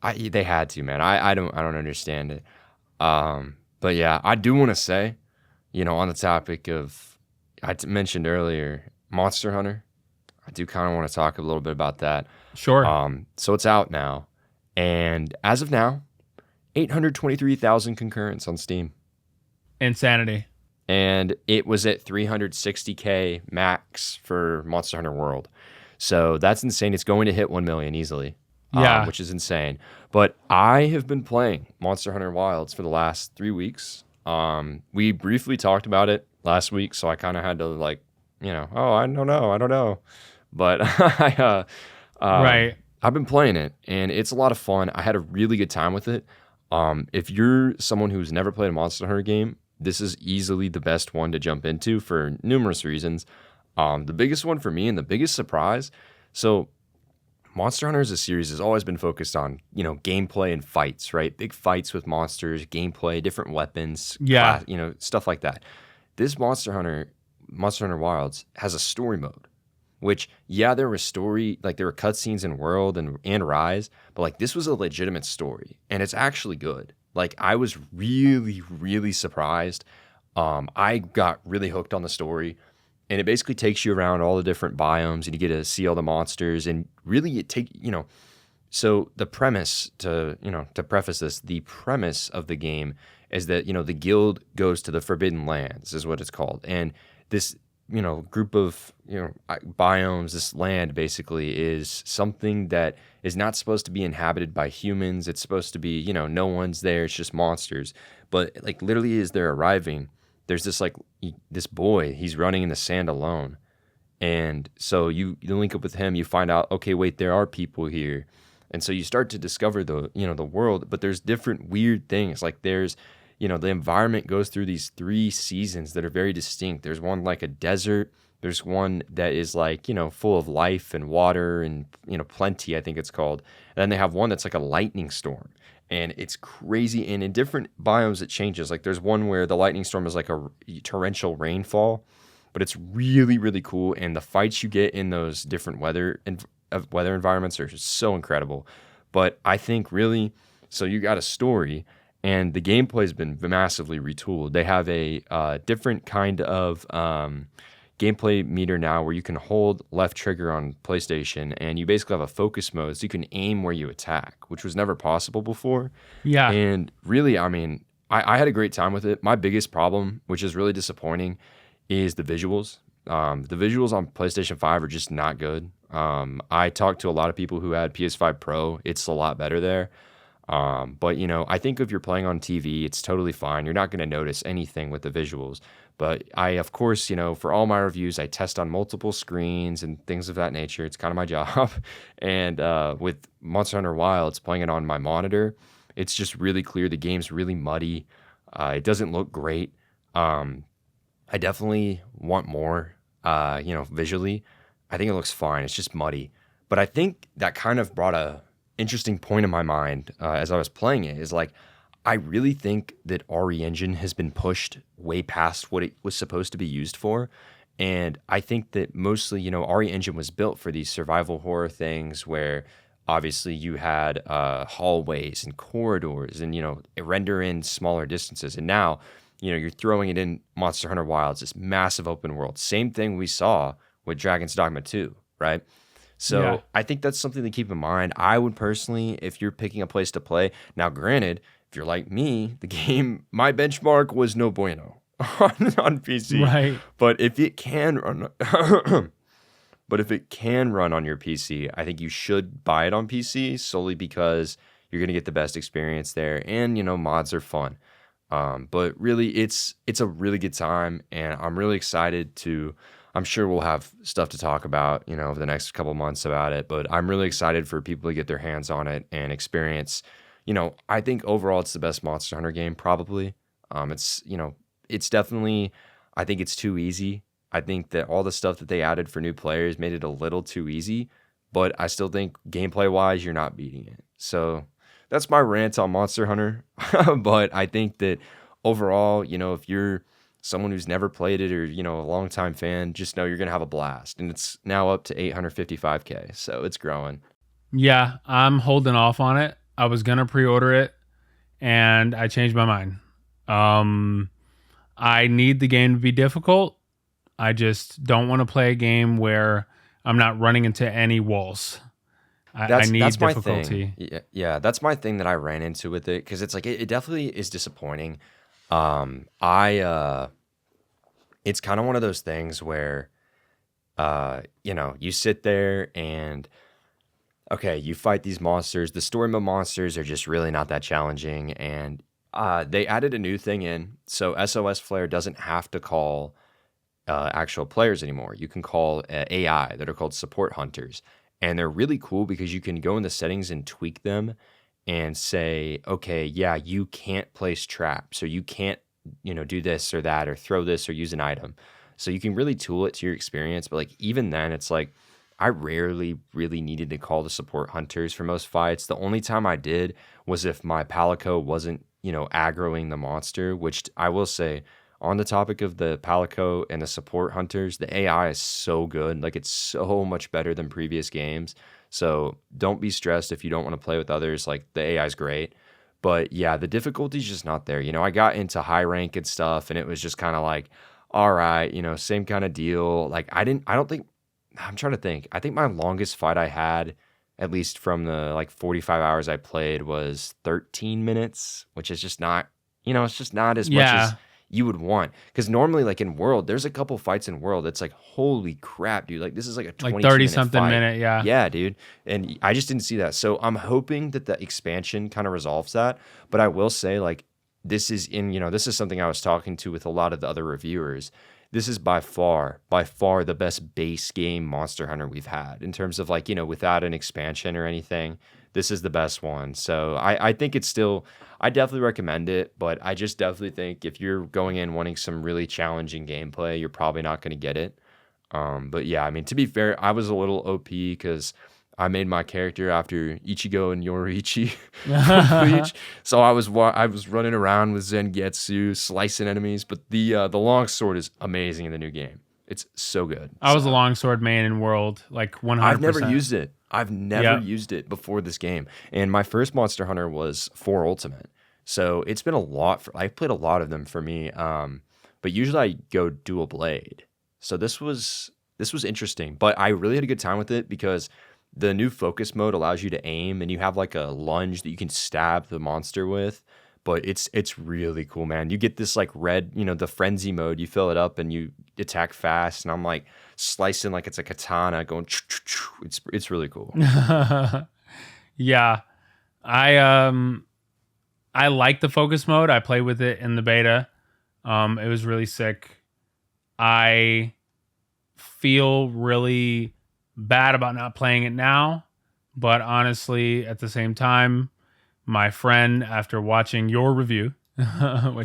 they had to, man. I don't understand it. But yeah, I do want to say, on the topic of mentioned earlier, Monster Hunter. I do kind of want to talk a little bit about that. Sure. So it's out now, and as of now, 823,000 concurrents on Steam, Insanity. and it was at 360K max for Monster Hunter World. So that's insane. It's going to hit 1 million easily, Yeah. which is insane. But I have been playing Monster Hunter Wilds for the last 3 weeks. We briefly talked about it last week, so I kind of had to oh, I don't know. But Right. I've been playing it, and it's a lot of fun. I had a really good time with it. If you're someone who's never played a Monster Hunter game, this is easily the best one to jump into for numerous reasons. The biggest one for me and the biggest surprise. So Monster Hunter as a series has always been focused on, gameplay and fights, right? Big fights with monsters, gameplay, different weapons, Yeah. stuff like that. This Monster Hunter Wilds has a story mode, which, yeah, there was story, like there were cutscenes in World and Rise, but like this was a legitimate story and it's actually good. Like I was really, really surprised. I got really hooked on the story. And it basically takes you around all the different biomes and you get to see all the monsters and really so the premise to preface this, the premise of the game is that, the guild goes to the Forbidden Lands is what it's called. And this, group of, biomes, this land basically is something that is not supposed to be inhabited by humans. It's supposed to be, no one's there. It's just monsters. But like literally as they're arriving, there's this boy, he's running in the sand alone. And so you link up with him, you find out, okay, wait, there are people here. And so you start to discover the world, but there's different weird things. Like there's, the environment goes through these 3 seasons that are very distinct. There's one like a desert. There's one that is like, full of life and water and, plenty, I think it's called. And then they have one that's like a lightning storm. And it's crazy. And in different biomes, it changes. Like there's one where the lightning storm is like a torrential rainfall, but it's really, really cool. And the fights you get in those different weather environments are just so incredible. But I think really So you got a story, and the gameplay has been massively retooled. They have a different kind of gameplay meter now where you can hold left trigger on PlayStation, and you basically have a focus mode, so you can aim where you attack, which was never possible before. Yeah. And really, I mean, I had a great time with it. My biggest problem, which is really disappointing, is the visuals. The visuals on PlayStation 5 are just not good. I talked to a lot of people who had PS5 Pro. It's a lot better there. But I think if you're playing on TV, it's totally fine. You're not going to notice anything with the visuals. But I, of course, for all my reviews, I test on multiple screens and things of that nature. It's kind of my job. And with Monster Hunter Wilds, playing it on my monitor, it's just really clear. The game's really muddy. It doesn't look great. I definitely want more, visually. I think it looks fine. It's just muddy. But I think that kind of brought a interesting point in my mind as I was playing it is like, I really think that RE Engine has been pushed way past what it was supposed to be used for. And I think that mostly, RE Engine was built for these survival horror things where obviously you had hallways and corridors and, render in smaller distances. And now, you're throwing it in Monster Hunter Wilds, this massive open world. Same thing we saw with Dragon's Dogma 2, right? So Yeah. I think that's something to keep in mind. I would personally, if you're picking a place to play, now granted, if you're like me, my benchmark was no bueno on PC. Right. But if it can run, on your PC, I think you should buy it on PC solely because you're gonna get the best experience there, and mods are fun. But really, it's a really good time, and I'm really excited to. I'm sure we'll have stuff to talk about, over the next couple months about it. But I'm really excited for people to get their hands on it and experience. I think overall it's the best Monster Hunter game probably. It's definitely. I think it's too easy. I think that all the stuff that they added for new players made it a little too easy. But I still think gameplay wise, you're not beating it. So that's my rant on Monster Hunter. But I think that overall, if you're someone who's never played it or, a longtime fan, just know you're going to have a blast. And it's now up to 855K. So it's growing. Yeah, I'm holding off on it. I was going to pre-order it and I changed my mind. I need the game to be difficult. I just don't want to play a game where I'm not running into any walls. I need that's my difficulty. thing. Yeah, that's my thing that I ran into with it because it's like it definitely is disappointing. It's kind of one of those things where, you sit there and okay, you fight these monsters. The story mode monsters are just really not that challenging, and they added a new thing in, so SOS Flare doesn't have to call actual players anymore. You can call AI that are called support hunters. And they're really cool because you can go in the settings and tweak them and say, okay, yeah, you can't place traps, or you can't, do this or that, or throw this or use an item. So you can really tool it to your experience. But like even then, it's like I rarely really needed to call the support hunters for most fights. The only time I did was if my Palico wasn't, aggroing the monster, which I will say, on the topic of the Palico and the support hunters, the AI is so good. Like it's so much better than previous games. So don't be stressed if you don't want to play with others. Like the AI is great. But yeah, the difficulty's just not there. I got into high rank and stuff, and it was just kind of like, all right, same kind of deal. Like I'm trying to think. I think my longest fight I had, at least from the 45 hours I played, was 13 minutes, which is just not, it's just not as much as you would want. Because normally, in World, there's a couple fights in World that's like, holy crap, dude. Like, this is like a 20 30 something minute, yeah. Yeah, dude. And I just didn't see that. So I'm hoping that the expansion kind of resolves that. But I will say, this is something I was talking to with a lot of the other reviewers. This is by far the best base game Monster Hunter we've had in terms of without an expansion or anything. This is the best one. So I think it's still, I definitely recommend it, but I just definitely think if you're going in wanting some really challenging gameplay, you're probably not going to get it. But yeah, I mean, to be fair, I was a little OP because I made my character after Ichigo and Yoriichi from Bleach. So I was running around with Zangetsu, slicing enemies, but the longsword is amazing in the new game. It's so good. I was a longsword man in World, 100%. I've never used it. I've never Yeah. used it before this game, and my first Monster Hunter was 4 Ultimate, so it's been a lot. I played a lot of them for me, but usually I go dual blade. So this was interesting, but I really had a good time with it because the new focus mode allows you to aim, and you have like a lunge that you can stab the monster with. But it's really cool, man. You get this like red, the frenzy mode. You fill it up and you attack fast, and I'm like slicing like it's a katana going. It's really cool. Yeah. I I like the focus mode. I played with it in the beta. It was really sick. I feel really bad about not playing it now, but honestly, at the same time, my friend, after watching your review, which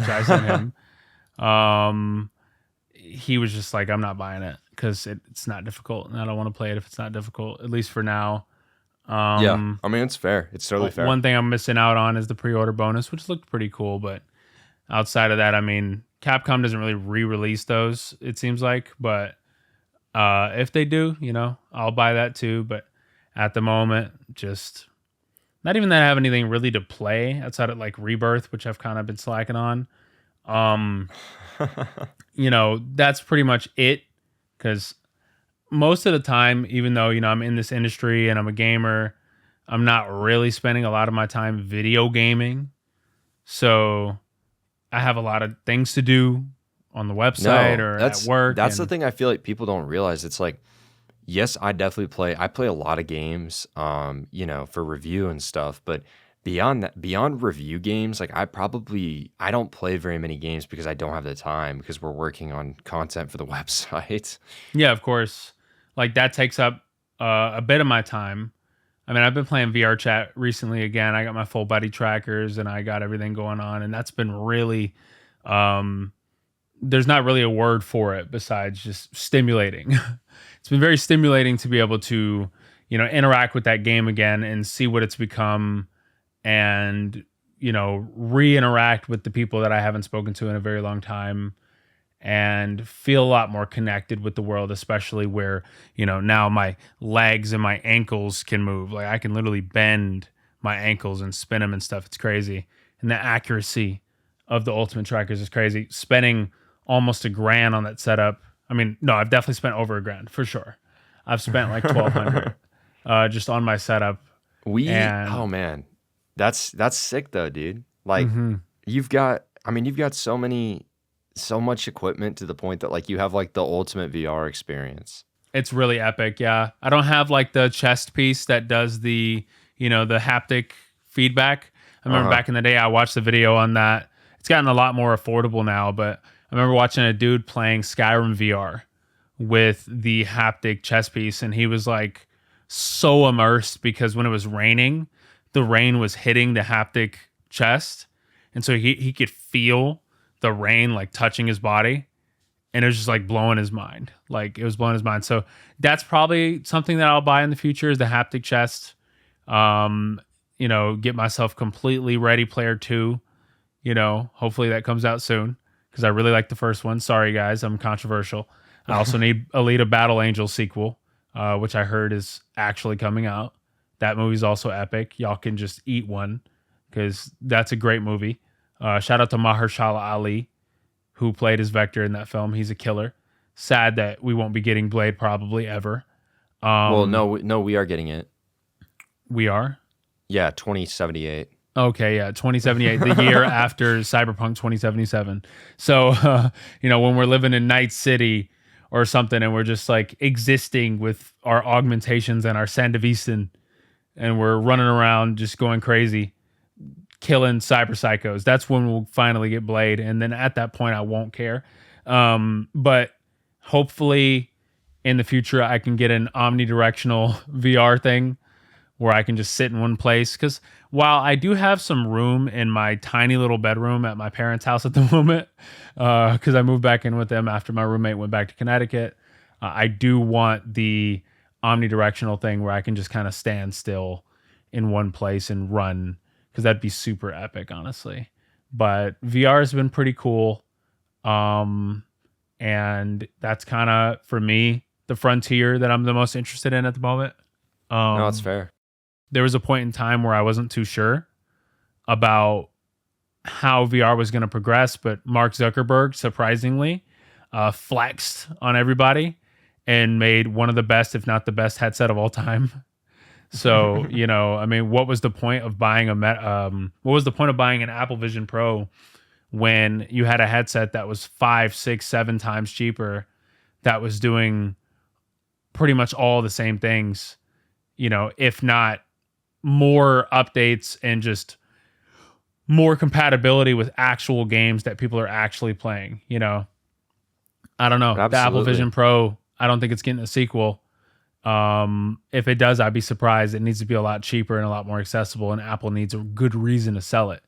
I sent him, um, he was just like, "I'm not buying it because it's not difficult, and I don't want to play it if it's not difficult, at least for now." Yeah, Um, I mean it's fair. It's totally fair. One thing I'm missing out on is the pre-order bonus, which looked pretty cool, but outside of that, I mean, Capcom doesn't really re-release those, it seems like, but if they do, I'll buy that too. But at the moment, just not even that I have anything really to play outside of like Rebirth, which I've kind of been slacking on. Um, that's pretty much it. Because most of the time, even though, I'm in this industry and I'm a gamer, I'm not really spending a lot of my time video gaming. So I have a lot of things to do on the website No, or at that's work. that's the And thing I feel like people don't realize. It's like, yes, I definitely play. I play a lot of games, for review and stuff. But beyond that, beyond review games, like I don't play very many games because I don't have the time because we're working on content for the website. yeah, of course, like that takes up a bit of my time. I mean, I've been playing VR chat recently again. I got my full body trackers and I got everything going on. And that's been really, um, there's not really a word for it besides just stimulating. It's been very stimulating to be able to, interact with that game again and see what it's become and, re-interact with the people that I haven't spoken to in a very long time and feel a lot more connected with the world, especially where, now my legs and my ankles can move. Like I can literally bend my ankles and spin them and stuff. It's crazy. And the accuracy of the Ultimate Trackers is crazy. Spending almost $1,000 on that setup. I mean, no, I've definitely spent over $1,000 for sure. I've spent like 1,200 just on my setup. Oh And man, that's sick though, dude. Like mhm, you've got so much equipment to the point that like you have like the ultimate VR experience. it's really epic. Yeah. I don't have like the chest piece that does the haptic feedback. I remember Uh-huh. back in the day, I watched the video on that. It's gotten a lot more affordable now, but I remember watching a dude playing Skyrim VR with the haptic chest piece, and he was like so immersed because when it was raining, the rain was hitting the haptic chest, and so he could feel the rain like touching his body, and it was just like blowing his mind. Like it was blowing his mind. So that's probably something that I'll buy in the future is the haptic chest. Um, get myself completely Ready Player 2. Hopefully that comes out soon because I really like the first one. Sorry guys, I'm controversial. I also need Alita Battle Angel sequel, which I heard is actually coming out. That movie's also epic. Y'all can just eat one because that's a great movie. Shout out to Mahershala Ali, who played as Vector in that film. He's a killer. Sad that we won't be getting Blade probably ever. Well, no, Um, no, we are getting it. we are. Yeah, 2078. Okay, yeah, 2078, the year after Cyberpunk 2077. So, when we're living in Night City or something and we're just like existing with our augmentations and our Sandevistan and we're running around just going crazy, killing cyber psychos, that's when we'll finally get Blade. And then at that point, I won't care. But hopefully in the future, I can get an omnidirectional VR thing where I can just sit in one place. Because while I do have some room in my tiny little bedroom at my parents' house at the moment, because I moved back in with them after my roommate went back to Connecticut, I do want the omnidirectional thing where I can just kind of stand still in one place and run, because that'd be super epic, honestly. But VR has been pretty cool. Um, and that's kind of, for me, the frontier that I'm the most interested in at the moment. No, it's Um, fair. there was a point in time where I wasn't too sure about how VR was going to progress, but Mark Zuckerberg surprisingly flexed on everybody and made one of the best, if not the best, headset of all time. So I mean, what was the point of buying what was the point of buying an Apple Vision Pro when you had a headset that was 5, 6, 7 times cheaper, that was doing pretty much all the same things, if not more updates and just more compatibility with actual games that people are actually playing. I don't know. The Apple Absolutely. Vision Pro, I don't think it's getting a sequel. If it does, I'd be surprised. It needs to be a lot cheaper and a lot more accessible, and Apple needs a good reason to sell it.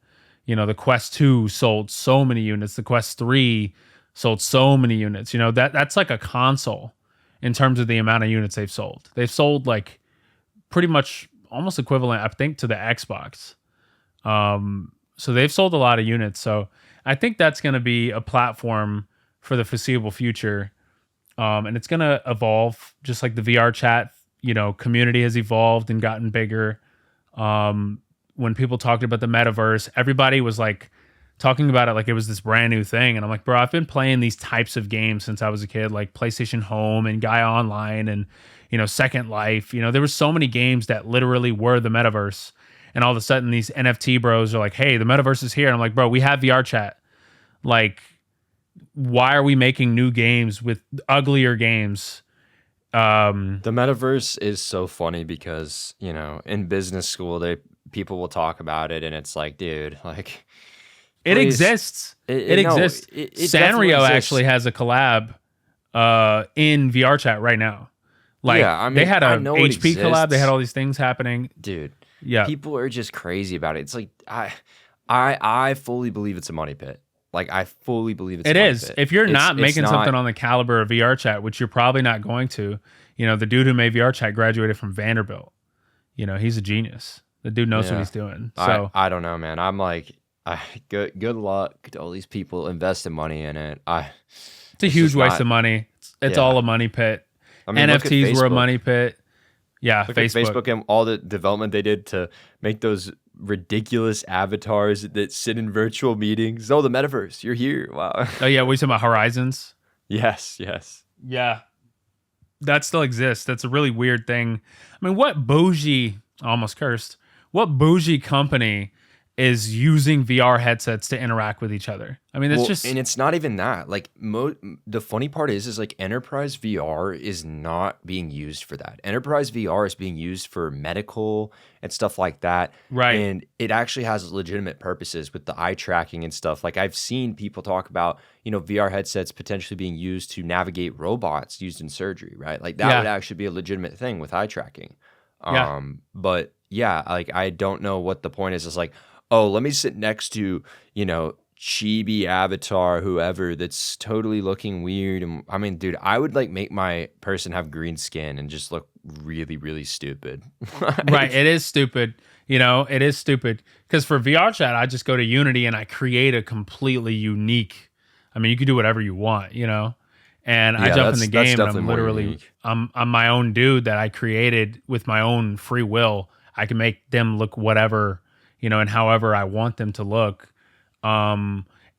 The Quest 2 sold so many units. The Quest 3 sold so many units. That's like a console in terms of the amount of units they've sold. They've sold like pretty much almost equivalent, I think, to the Xbox. So they've sold a lot of units. So I think that's going to be a platform for the foreseeable future. And it's going to evolve just like the VR chat, community has evolved and gotten bigger. When people talked about the metaverse, everybody was like talking about it like it was this brand new thing. And I'm like, bro, I've been playing these types of games since I was a kid, like PlayStation Home and Gaia Online and, Second Life. There were so many games that literally were the metaverse. And all of a sudden these NFT bros are like, hey, the metaverse is here. And I'm like, bro, we have VR chat. Like, why are we making new games with uglier games? The metaverse is so funny because, in business school, people will talk about it and it's like, dude, like, It please, exists. It no, exists. it definitely Sanrio exists. actually has a collab in VR chat right now. Like, Yeah, I they mean, had I a know it HP collab. They had exists. all these things happening. Dude, Yeah, people are just crazy about it. It's like, I fully believe it's a money pit. Like, I fully believe it's a it money is. pit. If you're not It's making something not, on the caliber of VR chat, which you're probably not going to, the dude who made VR chat graduated from Vanderbilt. He's a genius. The dude knows what yeah. he's doing. So I don't know, man. I'm like, good luck to all these people investing money in it. it's a It's huge just waste not. of money. It's all Yeah. a money pit. I mean, look at NFTs were a Facebook. money pit. Yeah, Look at Facebook. Facebook and all the development they did to make those ridiculous avatars that sit in virtual meetings. Oh, the metaverse, you're here. Wow. Oh yeah, we talking about Horizons? Yes. Yeah, that still exists. That's a really weird thing. I mean, what bougie, almost cursed, what bougie company is using VR headsets to interact with each other? I mean, that's Well, just, and it's not even that. Like, the funny part is like enterprise VR is not being used for that. Enterprise VR is being used for medical and stuff like that. right. And it actually has legitimate purposes with the eye tracking and stuff. Like, I've seen people talk about, VR headsets potentially being used to navigate robots used in surgery, right? Like, that Yeah. would actually be a legitimate thing with eye tracking. Yeah. But yeah, like, I don't know what the point is. It's like, oh, let me sit next to, chibi avatar, whoever that's totally looking weird. And I mean, dude, I would like make my person have green skin and just look really, really stupid. Right. It is stupid. It is stupid. Because for VR chat, I just go to Unity and I create a completely unique. I mean, you can do whatever you want, And I Yeah, jump in the that's game and definitely I'm more literally unique. I'm my own dude that I created with my own free will. I can make them look whatever, and however I want them to look.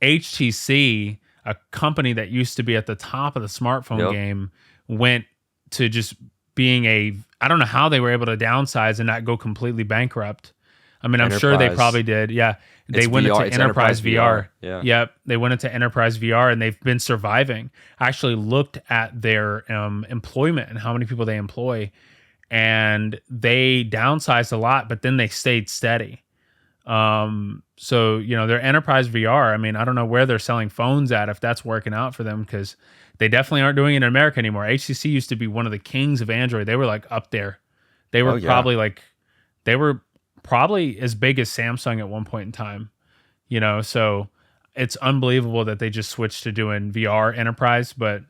HTC, a company that used to be at the top of the smartphone Yep. game, went to just being I don't know how they were able to downsize and not go completely bankrupt. I mean, I'm sure they Enterprise. probably did. Yeah. They It's went VR. into It's enterprise VR. Yeah. Yep. They went into enterprise VR and they've been surviving. I actually looked at their employment and how many people they employ, and they downsized a lot, but then they stayed steady. So, their enterprise VR, I mean, I don't know where they're selling phones at, if that's working out for them, because they definitely aren't doing it in America anymore. HTC used to be one of the kings of Android. They were like up there. They were Oh, yeah. they were probably as big as Samsung at one point in time, so it's unbelievable that they just switched to doing VR enterprise, but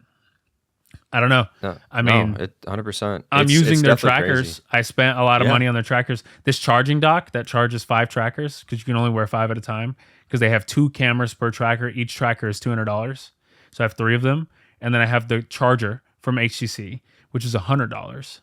I don't know. No, I mean, 100%. I'm It's using their definitely trackers. crazy. I spent a lot of Yeah. money on their trackers. This charging dock that charges 5 trackers, because you can only wear 5 at a time, because they have 2 cameras per tracker. Each tracker is $200. So I have 3 of them. And then I have the charger from HTC, which is $100,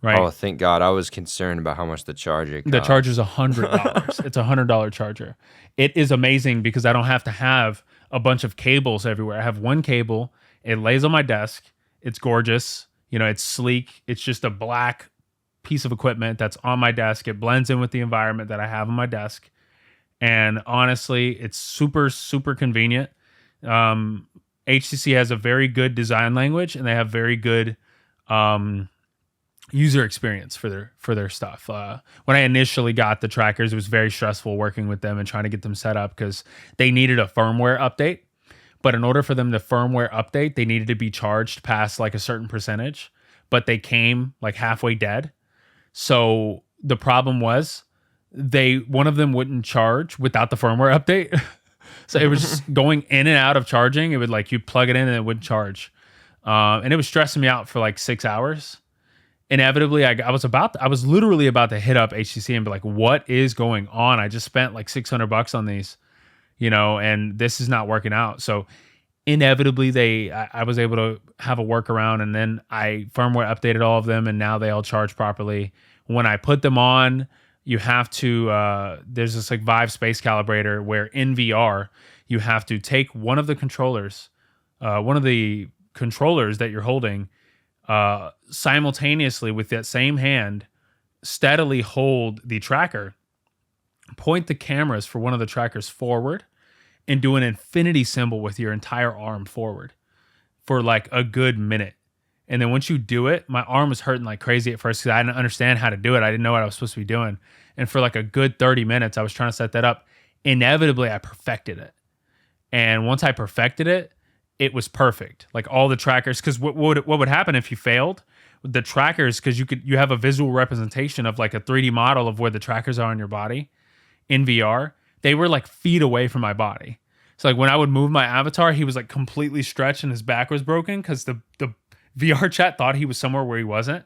right? Oh, thank God. I was concerned about how much the charger The cost. charger's $100. It's $100 charger. It is amazing because I don't have to have a bunch of cables everywhere. I have one cable. It lays on my desk. It's gorgeous. It's sleek. It's just a black piece of equipment that's on my desk. It blends in with the environment that I have on my desk. And honestly, it's super, super convenient. Um, HTC has a very good design language, and they have very good um, user experience for their stuff. When I initially got the trackers, it was very stressful working with them and trying to get them set up because they needed a firmware update. But in order for them to firmware update, they needed to be charged past like a certain percentage. But they came like halfway dead. So the problem was one of them wouldn't charge without the firmware update. So it was just going in and out of charging. It would like you plug it in and it wouldn't charge. And it was stressing me out for like 6 hours. Inevitably, I was literally about to hit up HTC and be like, what is going on? I just spent like $600 on these, and this is not working out. So inevitably I was able to have a workaround, and then I firmware updated all of them, and now they all charge properly. When I put them on, you have to there's this like Vive space calibrator where in VR you have to take one of the controllers that you're holding simultaneously with that same hand, steadily hold the tracker, point the cameras for one of the trackers forward, and do an infinity symbol with your entire arm forward for like a good minute. And then once you do it, my arm was hurting like crazy at first because I didn't understand how to do it. I didn't know what I was supposed to be doing. And for like a good 30 minutes, I was trying to set that up. Inevitably, I perfected it. And once I perfected it, it was perfect. Like all the trackers, because what would happen if you failed? The trackers, because you have a visual representation of like a 3D model of where the trackers are on your body in VR. They were like feet away from my body. So like when I would move my avatar, he was like completely stretched and his back was broken because the VR chat thought he was somewhere where he wasn't.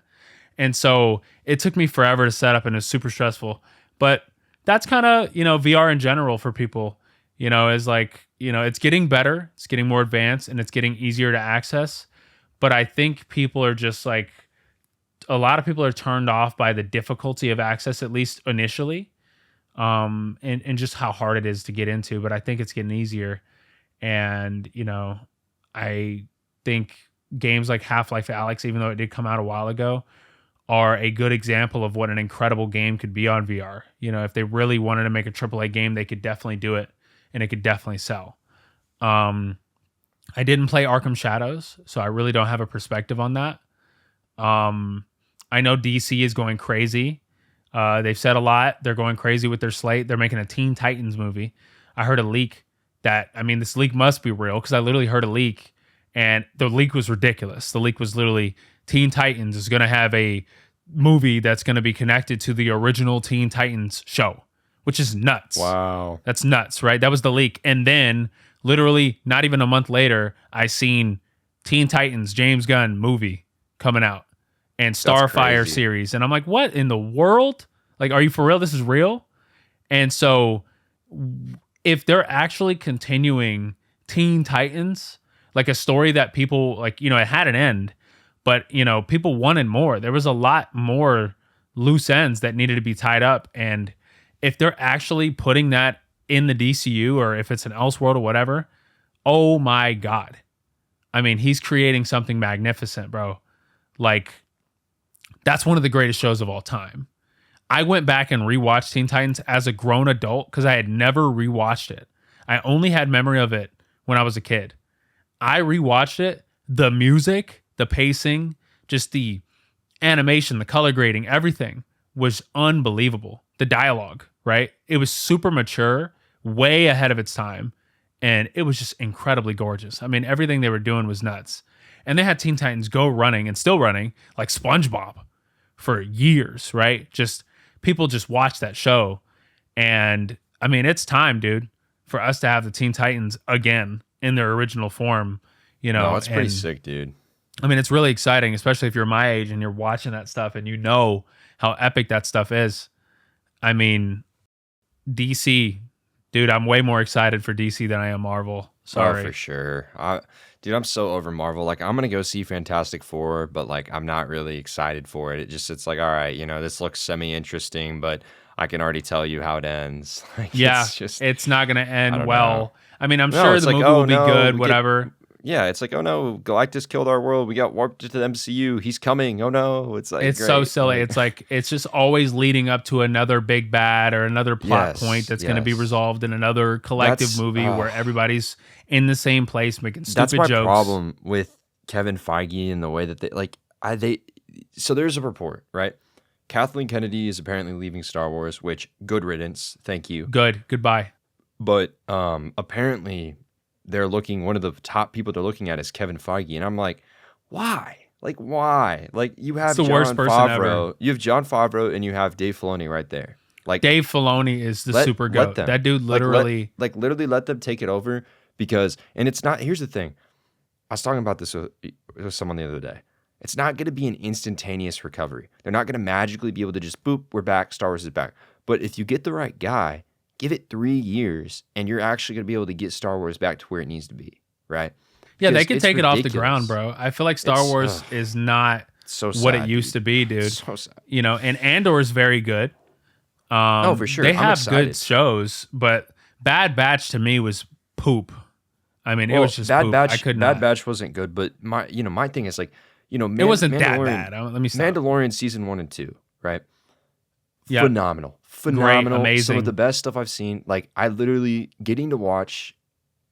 And so it took me forever to set up and it was super stressful. But that's kind of, VR in general for people, is like, it's getting better, it's getting more advanced, and it's getting easier to access. But I think people are just like, a lot of people are turned off by the difficulty of access, at least initially. And just how hard it is to get into, but I think it's getting easier. And, I think games like Half-Life Alyx, even though it did come out a while ago, are a good example of what an incredible game could be on VR. If they really wanted to make a AAA game, they could definitely do it, and it could definitely sell. I didn't play Arkham Shadows, so I really don't have a perspective on that. I know DC is going crazy. They've said a lot. They're going crazy with their slate. They're making a Teen Titans movie. I heard a leak this leak must be real because I literally heard a leak and the leak was ridiculous. The leak was literally Teen Titans is going to have a movie that's going to be connected to the original Teen Titans show, which is nuts. Wow. That's nuts, right? That was the leak. And then literally not even a month later, I seen Teen Titans, James Gunn movie coming out. And Starfire series. And I'm like, what in the world? Like, are you for real? This is real? And so if they're actually continuing Teen Titans, like a story that people like, it had an end, but people wanted more. There was a lot more loose ends that needed to be tied up. And if they're actually putting that in the DCU or if it's an Elseworld or whatever, oh my God. I mean, he's creating something magnificent, bro. Like, that's one of the greatest shows of all time. I went back and rewatched Teen Titans as a grown adult because I had never rewatched it. I only had memory of it when I was a kid. I rewatched it. The music, the pacing, just the animation, the color grading, everything was unbelievable. The dialogue, right? It was super mature, way ahead of its time. And it was just incredibly gorgeous. I mean, everything they were doing was nuts. And they had Teen Titans go running and still running like SpongeBob for years, right? Just people just watch that show. And I mean, it's time, dude, for us to have the Teen Titans again in their original form, No, it's pretty sick, dude. I mean, it's really exciting, especially if you're my age and you're watching that stuff and you know how epic that stuff is. I mean, DC, dude, I'm way more excited for DC than I am Marvel. Oh, for Sorry. sure. Dude, I'm so over Marvel. Like, I'm gonna go see Fantastic Four, but like, I'm not really excited for it. It's like, all right, this looks semi-interesting, but I can already tell you how it ends. Like, Yeah, it's just, it's not going to I end don't know. well. I mean, I'm No, sure it's the like, movie oh will be no, good, whatever. yeah, it's like, oh no, Galactus killed our world. We got warped into the MCU. He's coming. Oh no, it's like It's so great. silly. Like, It's like it's just always leading up to another big bad or another plot point yes, that's going to be yes. resolved in another collective That's movie where everybody's in the same place making that's stupid my jokes. problem with Kevin Feige and the way that they like I they so there's a report, right? Kathleen Kennedy is apparently leaving Star Wars, which good riddance, thank you. Good. Goodbye. But apparently they're looking one of the top people they're looking at is Kevin Feige, and I'm like, why? Like why? Like It's the worst person ever. You have John Favreau and you have Dave Filoni right there. Like Dave Filoni is the super let goat. them That dude like literally. literally let them take it over because and it's not here's the thing. I was talking about this with someone the other day. It's not going to be an instantaneous recovery. They're not going to magically be able to just boop, we're back, Star Wars is back. But if you get the right guy, give it 3 years and you're actually going to be able to get Star Wars back to where it needs to be, right? Yeah, they Because could it's take it off the ground, ridiculous. bro. I feel like Star It's Wars is not so what it sad, used dude. to be, dude. So sad. And Andor is very good. Oh, for sure. They I'm have good excited. shows, but Bad Batch to me was poop. I mean, it Well, was just poop. I could Bad not. Batch wasn't good, but my thing is like, It wasn't that Mandalorian, bad. Let me stop. Mandalorian season 1 and 2, right? Yeah, Phenomenal. Some amazing. of the best stuff I've seen. Like I literally getting to watch,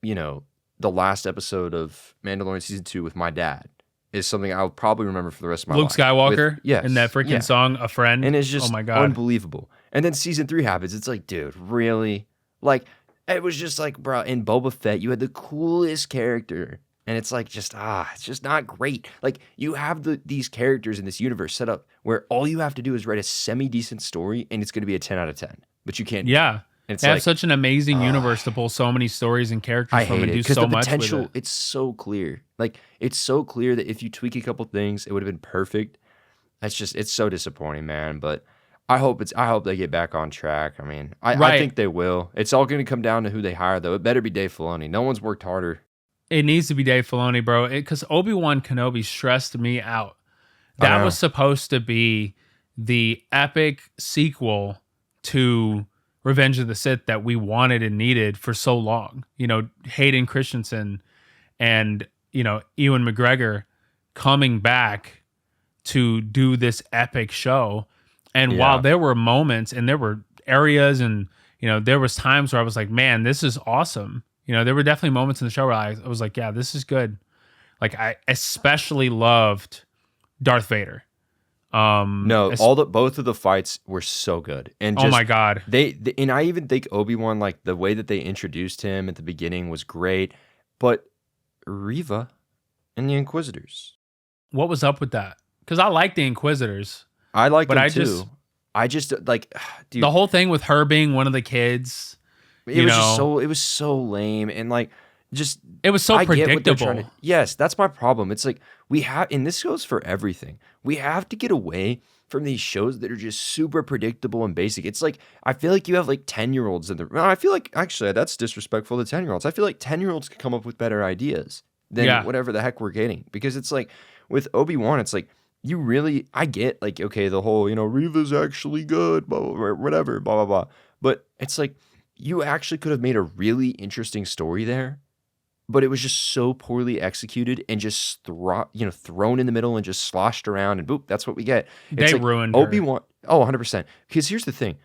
the last episode of Mandalorian season 2 with my dad is something I'll probably remember for the rest of my Luke life. Skywalker Yes, in that freaking yeah. song, "A Friend." And it's Oh just my god, unbelievable. And then season 3 happens. It's like, dude, really? Like it was just like, bro, in Boba Fett, you had the coolest character. And it's like it's just not great. Like you have these characters in this universe set up where all you have to do is write a semi-decent story and it's going to be a 10 out of 10. But you can't do that. yeah. And it's They have like such an amazing universe to pull so many stories and characters I from hate and it do because so the much with potential it. it's so clear. Like it's so clear that if you tweak a couple things, it would have been perfect. It's so disappointing, man. But I hope they get back on track. I mean, I Right. think they will. It's all going to come down to who they hire, though. It better be Dave Filoni. No one's worked harder. It needs to be Dave Filoni, bro. Because Obi-Wan Kenobi stressed me out. I That know. was supposed to be the epic sequel to Revenge of the Sith that we wanted and needed for so long. Hayden Christensen and, Ewan McGregor coming back to do this epic show. And while Yeah. there were moments and there were areas and, there was times where I was like, man, this is awesome. There were definitely moments in the show where I was like, yeah, this is good. Like I especially loved Darth Vader. No, both of the fights were so good, and Oh my god. and I even think Obi-Wan, like the way that they introduced him at the beginning was great, but Riva and the Inquisitors, What was up with that? Because I like the Inquisitors. I like But them I too. just- I just like, dude, The whole thing with her being one of the kids, it was just it was so lame, and like just it was so I get what they're predictable. trying to. Yes, that's my problem. It's like we have, and this goes for everything. We have to get away from these shows that are just super predictable and basic. It's like I feel like you have like 10-year-olds in the. I feel like actually that's disrespectful to 10-year-olds. I feel like 10-year-olds could come up with better ideas than Yeah. whatever the heck we're getting. Because it's like with Obi-Wan, it's like you really. I get like okay, the whole Riva's actually good, blah blah blah, whatever, blah blah blah. But it's like you actually could have made a really interesting story there. But it was just so poorly executed and just thrown in the middle and just sloshed around and boop, that's what we get. It's They like ruined her. Obi-Wan. Oh, 100%. Because here's the thing.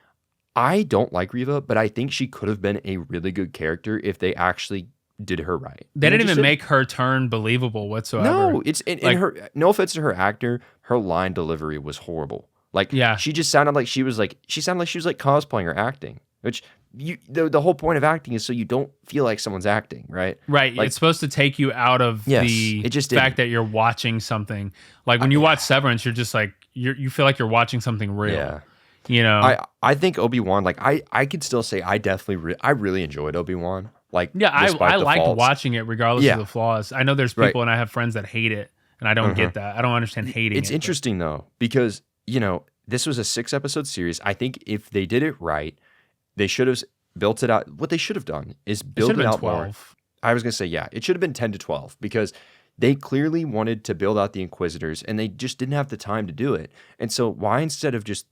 I don't like Riva, but I think she could have been a really good character if they actually did her right. They And didn't just even make her turn believable whatsoever. No, it's in Like- her. No offense to her actor, her line delivery was horrible. Like, Yeah. she just sounded like she was cosplaying or acting. Which the whole point of acting is so you don't feel like someone's acting, right? Right. Like- It's supposed to take you out of Yes, the it just fact didn't. that you're watching something. Like when you watch Severance, you're just like you feel like you're watching something real. Yeah. I think Obi-Wan, like I could still say I definitely I really enjoyed Obi-Wan. Like Yeah, despite I the liked faults. watching it regardless Yeah. of the flaws. I know there's Right. people and I have friends that hate it, and I don't get that. I don't understand hating It's it. interesting though because this was a 6-episode series. I think if they did it right, they should have built it out. What they should have done is It build should it have out been more. 12. I was gonna say, yeah, it should have been 10 to 12 because they clearly wanted to build out the Inquisitors and they just didn't have the time to do it. And so why instead of just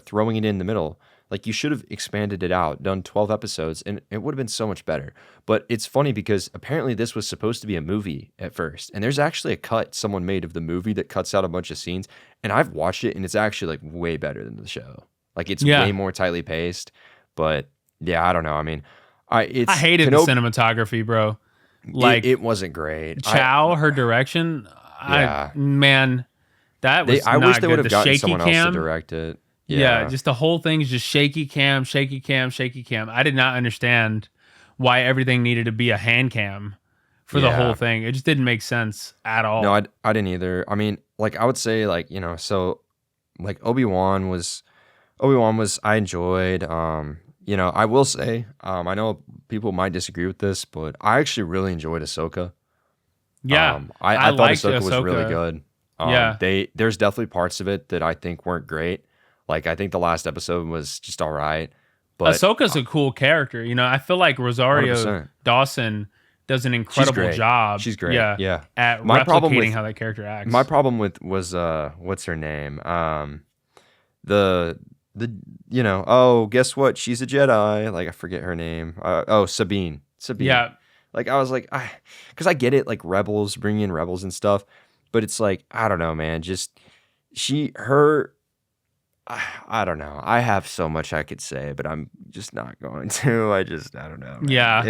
throwing it in the middle, like you should have expanded it out, done 12 episodes, and it would have been so much better. But it's funny because apparently this was supposed to be a movie at first, and there's actually a cut someone made of the movie that cuts out a bunch of scenes, and I've watched it and it's actually like way better than the show. Like it's way Yeah. more tightly paced. But yeah, I don't know. I mean, I hated the cinematography, bro. Like it wasn't great. Chow, her direction, Yeah. man, that was I not wish they good. would have The gotten shaky someone else to cam, direct it. yeah, just the whole thing's just shaky cam, shaky cam, shaky cam. I did not understand why everything needed to be a hand cam for the whole thing. It just didn't make sense at all. No, I didn't either. I mean, like I would say, like so, like Obi-Wan was I enjoyed. I will say, I know people might disagree with this, but I actually really enjoyed Ahsoka. Yeah, I thought liked Ahsoka was really good. Yeah. There's definitely parts of it that I think weren't great. Like I think the last episode was just all right, but Ahsoka's a cool character. I feel like Rosario 100%. Dawson does an incredible job. She's great. Yeah. At My problem replicating with- how that character acts. My problem was what's her name? The guess what? She's a Jedi. Like I forget her name. Sabine. Yeah. Like I was like, because I get it, like rebels, bringing in rebels and stuff, but it's like I don't know, man. Just I don't know. I have so much I could say, but I'm just not going to. I don't know. Man. Yeah.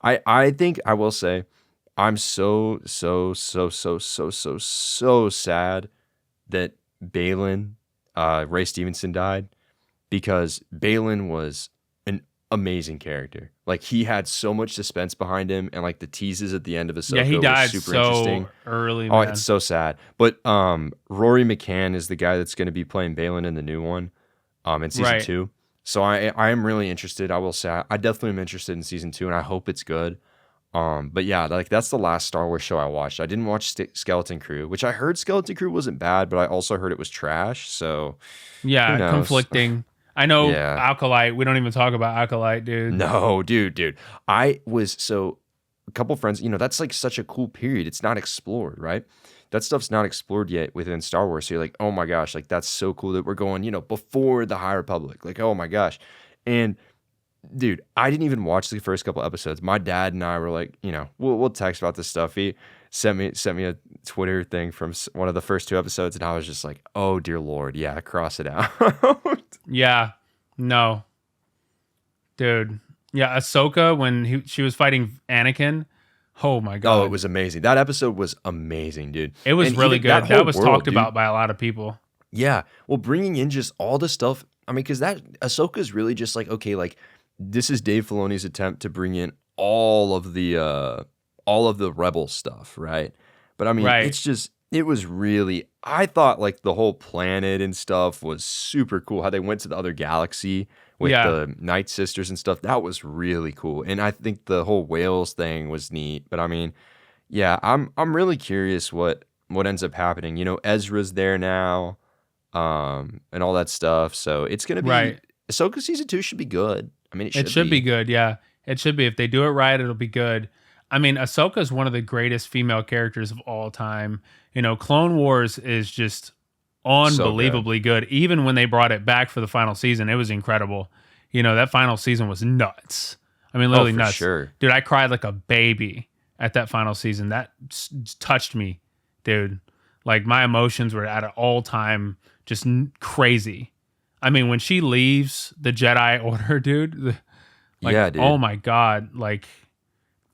I think I will say I'm so sad that Balin, Ray Stevenson died because Balin was an amazing character. Like he had so much suspense behind him, and like the teases at the end of Ahsoka he died was super so interesting. early. Oh, Man. it's so sad. But Rory McCann is the guy that's going to be playing Balin in the new one, in season 2. So I am really interested. I will say I definitely am interested in season 2, and I hope it's good. But yeah, like that's the last Star Wars show I watched. I didn't watch Skeleton Crew, which I heard Skeleton Crew wasn't bad, but I also heard it was trash. So yeah, who knows? conflicting. I know Yeah. Acolyte. We don't even talk about Acolyte, dude. No, dude. A couple friends, that's like such a cool period. It's not explored, right? That stuff's not explored yet within Star Wars. So you're like, oh my gosh, like that's so cool that we're going, before the High Republic. Like, oh my gosh. And dude, I didn't even watch the first couple episodes. My dad and I were like, we'll text about this stuff. He sent me a Twitter thing from one of the first 2 episodes, and I was just like, oh dear Lord, yeah, cross it out. Yeah, no, dude. Yeah, Ahsoka when she was fighting Anakin. Oh my god. Oh, it was amazing. That episode was amazing, dude. It was And really even good. That whole was world, talked dude. about by a lot of people. Yeah. Well, bringing in just all the stuff. I mean, because that Ahsoka is really just like, okay, like this is Dave Filoni's attempt to bring in all of the rebel stuff, right? But I mean, Right. it was really, I thought like the whole planet and stuff was super cool. How they went to the other galaxy with Yeah. the Night Sisters and stuff. That was really cool. And I think the whole whales thing was neat. But I mean, yeah, I'm really curious what ends up happening. Ezra's there now, and all that stuff. So it's gonna be Right. Ahsoka season 2 should be good. I mean, It should be good. Yeah, it should be. If they do it right, it'll be good. I mean, Ahsoka is one of the greatest female characters of all time. Clone Wars is just unbelievably good. Even when they brought it back for the final season, it was incredible. That final season was nuts. I mean, literally for nuts. sure. Dude, I cried like a baby at that final season. That touched me, dude. Like my emotions were at an all-time just crazy. I mean, when she leaves the Jedi Order, dude, Yeah, dude. oh my god, like,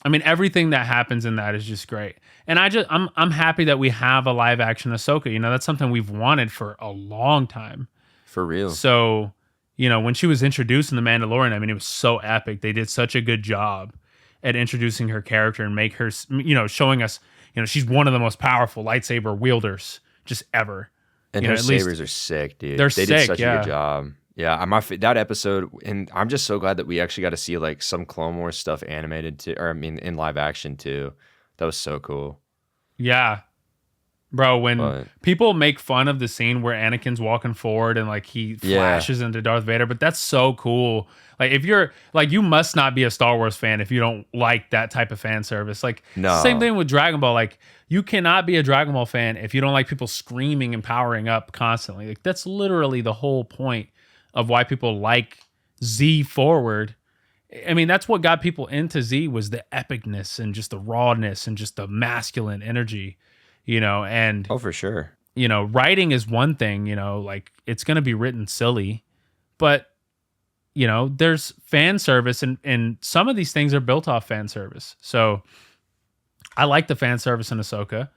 I mean, everything that happens in that is just great. And I'm happy that we have a live action Ahsoka. That's something we've wanted for a long time. For real. So, when she was introduced in The Mandalorian, I mean, it was so epic. They did such a good job at introducing her character and make her, showing us, she's one of the most powerful lightsaber wielders just ever. And her sabers are sick, dude. They're They sick, did such a yeah. good job. Yeah, that episode, and I'm just so glad that we actually got to see like some Clone Wars stuff animated too, or I mean in live action too. That was so cool. Yeah. Bro, when But people make fun of the scene where Anakin's walking forward and like he yeah, flashes into Darth Vader, but that's so cool. Like if you're like you must not be a Star Wars fan if you don't like that type of fan service. Like it's the same no, thing with Dragon Ball. Like you cannot be a Dragon Ball fan if you don't like people screaming and powering up constantly. Like that's literally the whole point of why people like Z Forward. I mean, that's what got people into Z was the epicness and just the rawness and just the masculine energy, and oh for sure. writing is one thing, like it's going to be written silly, but there's fan service and some of these things are built off fan service. So I like the fan service in Ahsoka.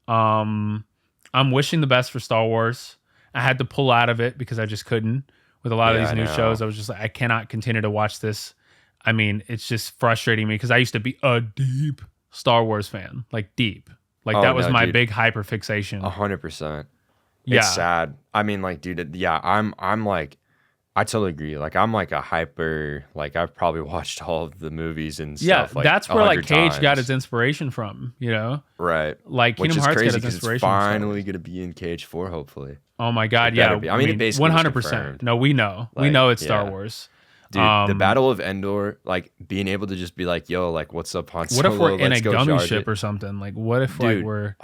I'm wishing the best for Star Wars. I had to pull out of it because I just couldn't with a lot of Yeah, these I new know. shows. I was just like, I cannot continue to watch this. I mean, it's just frustrating me because I used to be a deep Star Wars fan, like deep. Like Oh that was no, my dude, big hyper fixation. 100%. It's Yeah. sad. I mean, like, dude, yeah, I'm like, I totally agree. Like, I'm like a hyper. Like, I've probably watched all of the movies and Yeah. stuff like That's a where like hundred Cage got his times. inspiration from, Right. Like Which Kingdom is Hearts got crazy its because it's inspiration from Star finally Wars. gonna be in Cage 4, hopefully. Oh my It God. better Yeah. be. I I mean, it mean, basically was 100%. confirmed. No, we know. We Like, know it's Star yeah. Wars. Dude, the Um, Battle of Endor, like being able to just be like, "Yo, like, what's up, Han what if we're Solo? in a Let's go gummy charge ship it." or something? Like, what if like Dude, we're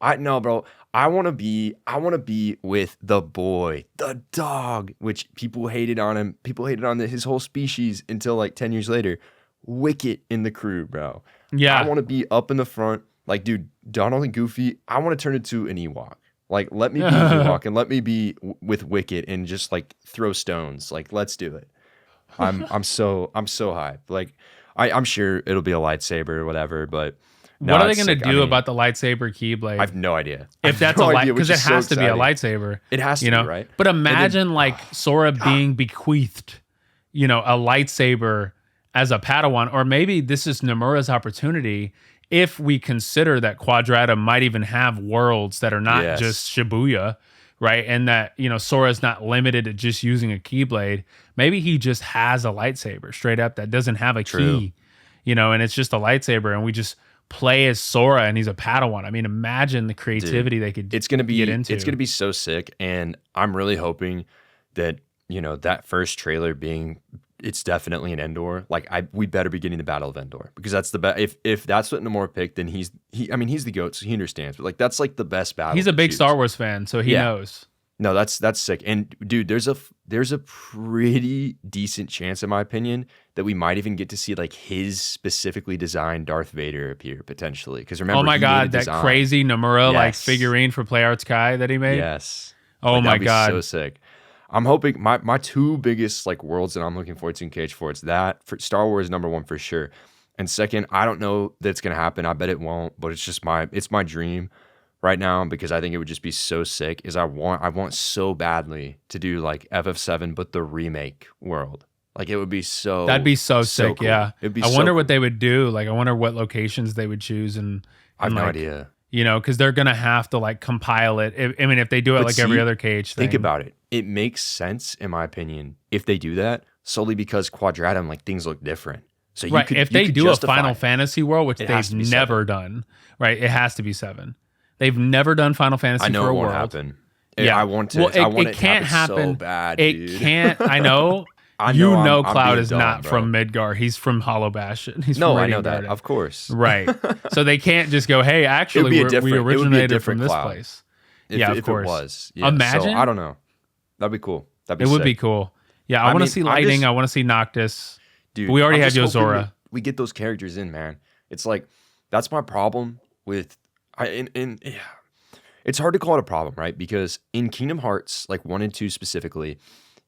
I know, bro. I want to be with the boy, the dog, which people hated on him. People hated on his whole species until like 10 years later. Wicket in the crew, bro. I yeah. want to be up in the front. Like, dude, Donald and Goofy, I want to turn into an Ewok. Like, let me be an Ewok and let me be with Wicket and just like throw stones. Like, let's do it. I'm so hyped. Like, I'm sure it'll be a lightsaber or whatever, but What no, are they it's going to sick. I do mean, about the lightsaber I keyblade? have no idea. I If have that's a no light, idea, because which it is so has to be a exciting. lightsaber, It has to be, right? But And then, imagine like Sora being bequeathed, a lightsaber as a Padawan, or maybe this is Nomura's opportunity. If we consider that Quadrata might even have worlds that are not just yes, Shibuya, right? And that, Sora's not limited to just using a keyblade. Maybe he just has a lightsaber straight up that doesn't have a true, key, and it's just a lightsaber and we just play as Sora and he's a Padawan. I mean, imagine the dude. creativity they could It's gonna get be it's into. gonna be so sick, and I'm really hoping that that first trailer being it's definitely an Endor. Like we better be getting the Battle of Endor because that's the best. If that's what Namor picked, then I mean he's the goat, so he understands. But like that's like the best battle He's a to big choose. Star Wars fan, so he Yeah, knows. no, that's sick. And dude, there's a pretty decent chance, in my opinion, that we might even get to see like his specifically designed Darth Vader appear potentially. Because Oh remember, my he made a God, that design. crazy Nomura like Yes, figurine for Play Arts Kai that he made. yes. Oh Like my that'd be so God. sick. I'm hoping my two biggest like worlds that I'm looking forward to in Cage 4, it's that for Star Wars number one for sure. And second, I don't know that it's gonna happen. I bet it won't, but it's my dream right now because I think it would just be so sick. Is I want so badly to do like FF7 but the remake world. Like it would be That'd be so so sick. cool. Yeah. It'd be I so wonder cool. what they would do. Like, I wonder what locations they would choose I have and no like, idea. because they're going to have to like compile it. I mean, if they do it But like every see, other Cage think thing. about it. It makes sense in my opinion if they do that solely because Quadratum like things look different. So Right. If you they could do a justify Final it. Fantasy world, which It has they've to be never 7. done, right? It has to be 7. They've never done Final Fantasy I know for it a won't world. happen. Yeah. I want to. Well, I want it it to can't happen so happen. bad, It dude. can't. I know. I know I'm Cloud being is dumb, not bro. from Midgar. He's from Hollow Bastion. He's No, from I know Radiant that. Garden. Of course. Right. So they can't just go, hey, It would actually, be a we different. It would be a originated from different this cloud. place. If, Yeah, of if course. it was. Yeah. Imagine. So I don't know. That'd be cool. That'd be It would sick. be cool. Yeah, I I want to mean, see I'm Lightning. just I want to see Noctis. dude. But we already I'm have just hoping Yozora. that we get those characters in, man. It's like that's my problem with yeah. It's hard to call it a problem, right? Because in Kingdom Hearts, like 1 and 2 specifically,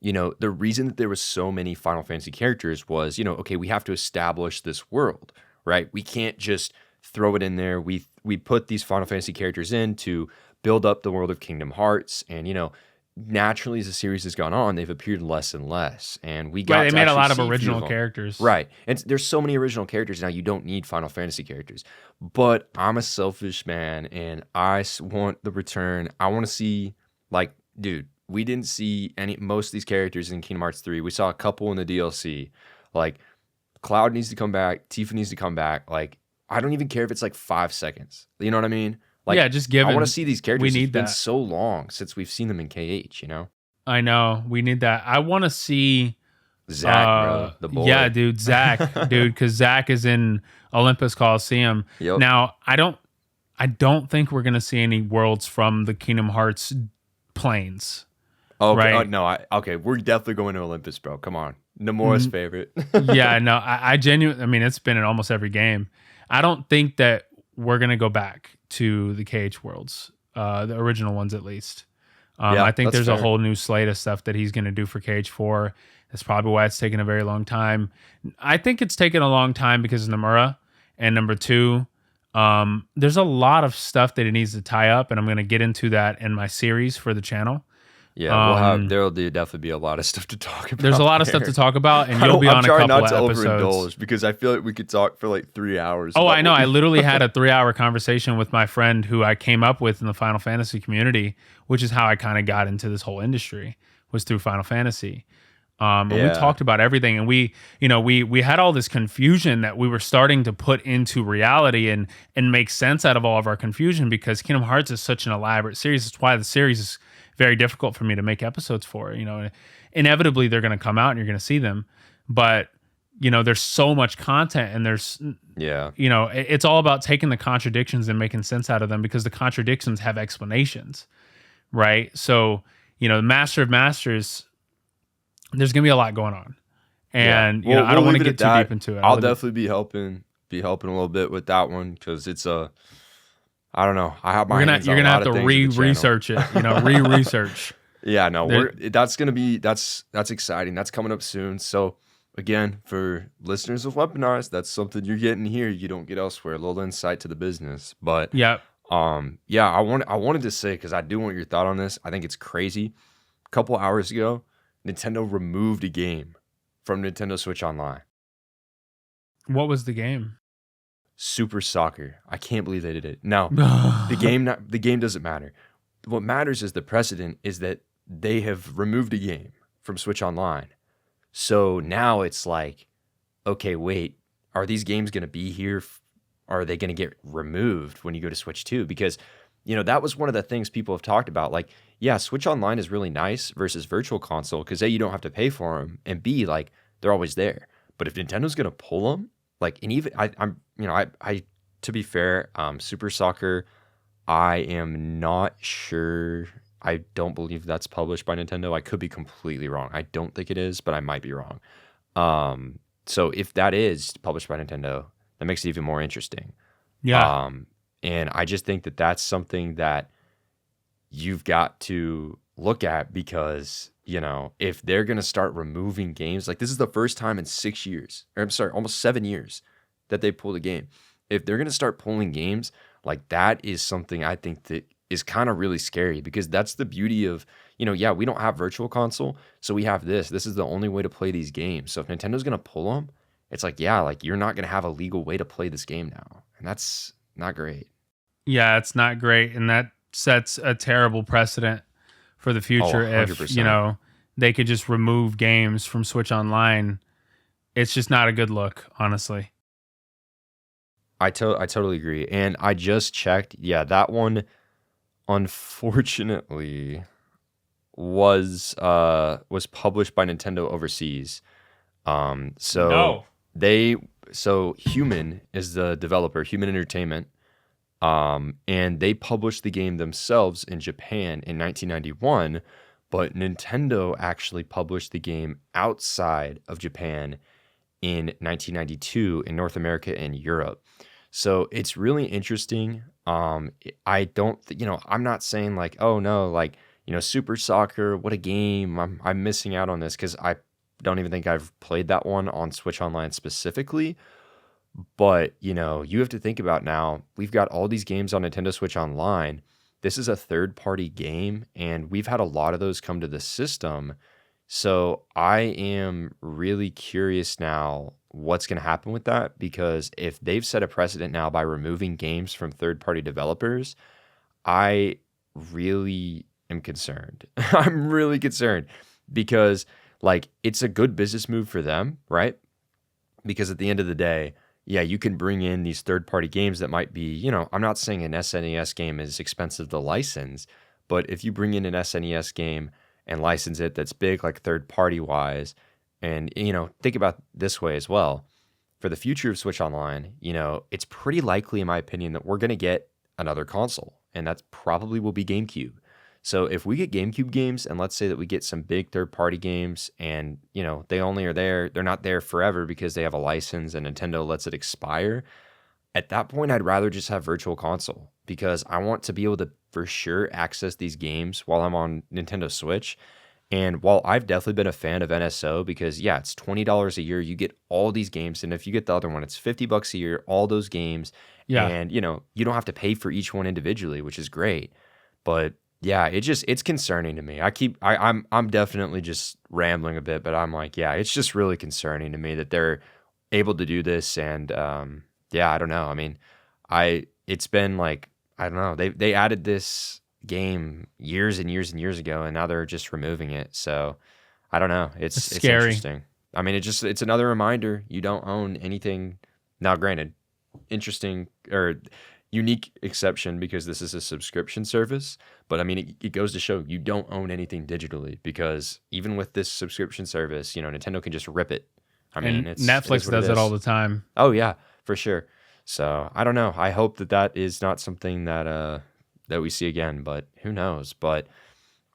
the reason that there was so many Final Fantasy characters was, okay, we have to establish this world, right? We can't just throw it in there. We put these Final Fantasy characters in to build up the world of Kingdom Hearts, and naturally as the series has gone on, they've appeared less and less, and we got Right, they to made a actually lot of see a few original them. characters. Right. And there's so many original characters now, you don't need Final Fantasy characters. But I'm a selfish man and want the return. I want to see, like, dude, we didn't see most of these characters in Kingdom Hearts 3. We saw a couple in the DLC. Like, Cloud needs to come back. Tifa needs to come back. Like, I don't even care if it's like 5 seconds. You know what I mean? Like, Yeah, just I want to given see these we characters. It's need been that. so long since we've seen them in KH, you know? I know we need that. I want to see. Zach, bro, the Yeah, boy. dude, Zach, dude, because Zach is in Olympus Coliseum Yep. now. I don't think we're gonna see any worlds from the Kingdom Hearts planes, Okay. Oh right? no. Okay. We're definitely going to Olympus, bro. Come on. Nomura's N- favorite. yeah, no, I genuinely. I mean, it's been in almost every game. I don't think that we're gonna go back to the KH worlds, the original ones at least. I Yeah, think that's there's a fair. whole new slate of stuff that he's going to do for KH4. That's probably why it's taken a very long time. I think it's taken a long time because of Nomura. And number two, there's a lot of stuff that it needs to tie up, and I'm going to get into that in my series for the channel. Yeah, Um, there'll definitely be a lot of stuff to talk there's a about lot of stuff to there. talk about, and you'll be I'm on a trying couple not of to episodes. overindulge because I feel like we could talk for like 3 hours Oh, about I know. what I we literally had a 3-hour conversation with my friend who I came up with in the Final Fantasy community, which is how I kind of got into this whole industry, was through Final Fantasy. And we Yeah. talked about everything, and we had all this confusion that we were starting to put into reality and make sense out of all of our confusion, because Kingdom Hearts is such an elaborate series. It's why the series is very difficult for me to make episodes for. Inevitably they're going to come out and you're going to see them, but there's so much content, and there's Yeah. it's all about taking the contradictions and making sense out of them, because the contradictions have explanations, right? So the Master of Masters, there's gonna be a lot going on, Yeah. and I We'll don't want leave to it at get too deep that. into it. I'll definitely be helping a little bit with that one because it's a I don't know. I have my hands You're on a gonna have lot of to things with the channel. research it, re-research. Yeah, no, There- that's gonna be that's exciting. That's coming up soon. So again, for listeners of Weaponized, that's something you're getting here. You don't get elsewhere. A little insight to the business. But yeah, yeah, I wanted to say because I do want your thought on this. I think it's crazy. A couple hours ago, Nintendo removed a game from Nintendo Switch Online. what was the game? Super Soccer. I can't believe they did it. Now, the game doesn't matter. What matters is the precedent is that they have removed a game from Switch Online. So now it's like, okay, wait, are these games going to be here? Are they going to get removed when you go to Switch 2? Because, that was one of the things people have talked about. Like, yeah, Switch Online is really nice versus Virtual Console because A, you don't have to pay for them, and B, like, they're always there. But if Nintendo's going to pull them, like, and even I to be fair, Super Soccer, I am not sure. I don't believe that's published by Nintendo. I could be completely wrong. I don't think it is, but I might be wrong. So if that is published by Nintendo, that makes it even more interesting. Yeah, And I just think that that's something that you've got to look at because, if they're going to start removing games, like this is the first time in 6 years, or I'm sorry, almost 7 years that they pulled a game. If they're going to start pulling games, like that is something I think that is kind of really scary because that's the beauty of, yeah, we don't have Virtual Console, so we have this. This is the only way to play these games. So if Nintendo's going to pull them, it's like, yeah, like you're not going to have a legal way to play this game now. And that's not great. yeah, it's not great, and that sets a terrible precedent for the Oh, future. If 100%. they could just remove games from Switch Online, it's just not a good look, honestly. I totally agree. And I just checked. Yeah, that one unfortunately was published by Nintendo overseas. So No. they so Human is the developer, Human Entertainment. And they published the game themselves in Japan in 1991, but Nintendo actually published the game outside of Japan in 1992 in North America and Europe. So it's really interesting. I don't, I'm not saying like, oh no, like, Super Soccer, what a game. I'm missing out on this because I don't even think I've played that one on Switch Online specifically. But, you have to think about now, we've got all these games on Nintendo Switch Online. This is a third-party game, and we've had a lot of those come to the system. So I am really curious now what's going to happen with that, because if they've set a precedent now by removing games from third-party developers, I really am concerned. I'm really concerned because, like, it's a good business move for them, right? Because at the end of the day, yeah, you can bring in these third-party games that might be, I'm not saying an SNES game is expensive to license, but if you bring in an SNES game and license it that's big, like third-party wise, and, think about this way as well. For the future of Switch Online, it's pretty likely, in my opinion, that we're going to get another console, and that's probably will be GameCube. So if we get GameCube games, and let's say that we get some big third-party games, and they only are there, they're not there forever because they have a license and Nintendo lets it expire. At that point, I'd rather just have Virtual Console because I want to be able to for sure access these games while I'm on Nintendo Switch. And while I've definitely been a fan of NSO because yeah, it's $20 a year, you get all these games, and if you get the other one, it's $50 a year, all those games, Yeah. and you don't have to pay for each one individually, which is great. But yeah, it's concerning to me. I'm definitely just rambling a bit, but I'm like, yeah, it's just really concerning to me that they're able to do this, and yeah, I don't know. I mean, it's been like I don't know. They added this game years and years and years ago, and now they're just removing it. So I don't know. It's It's scary. interesting. I mean, it's another reminder you don't own anything. Now, granted, interesting or unique exception because this is a subscription service. But I mean, it goes to show you don't own anything digitally because even with this subscription service, Nintendo can just rip it. I mean, And it is Netflix what it does it all is. the time. Oh yeah, for sure. So I don't know. I hope that is not something that we see again, but who knows? But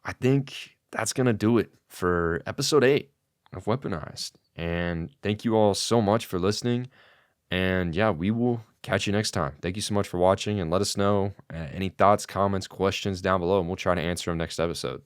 I think that's gonna do it for episode 8 of Weaponized. And thank you all so much for listening. And yeah, we will catch you next time. Thank you so much for watching, and let us know any thoughts, comments, questions down below, and we'll try to answer them next episode.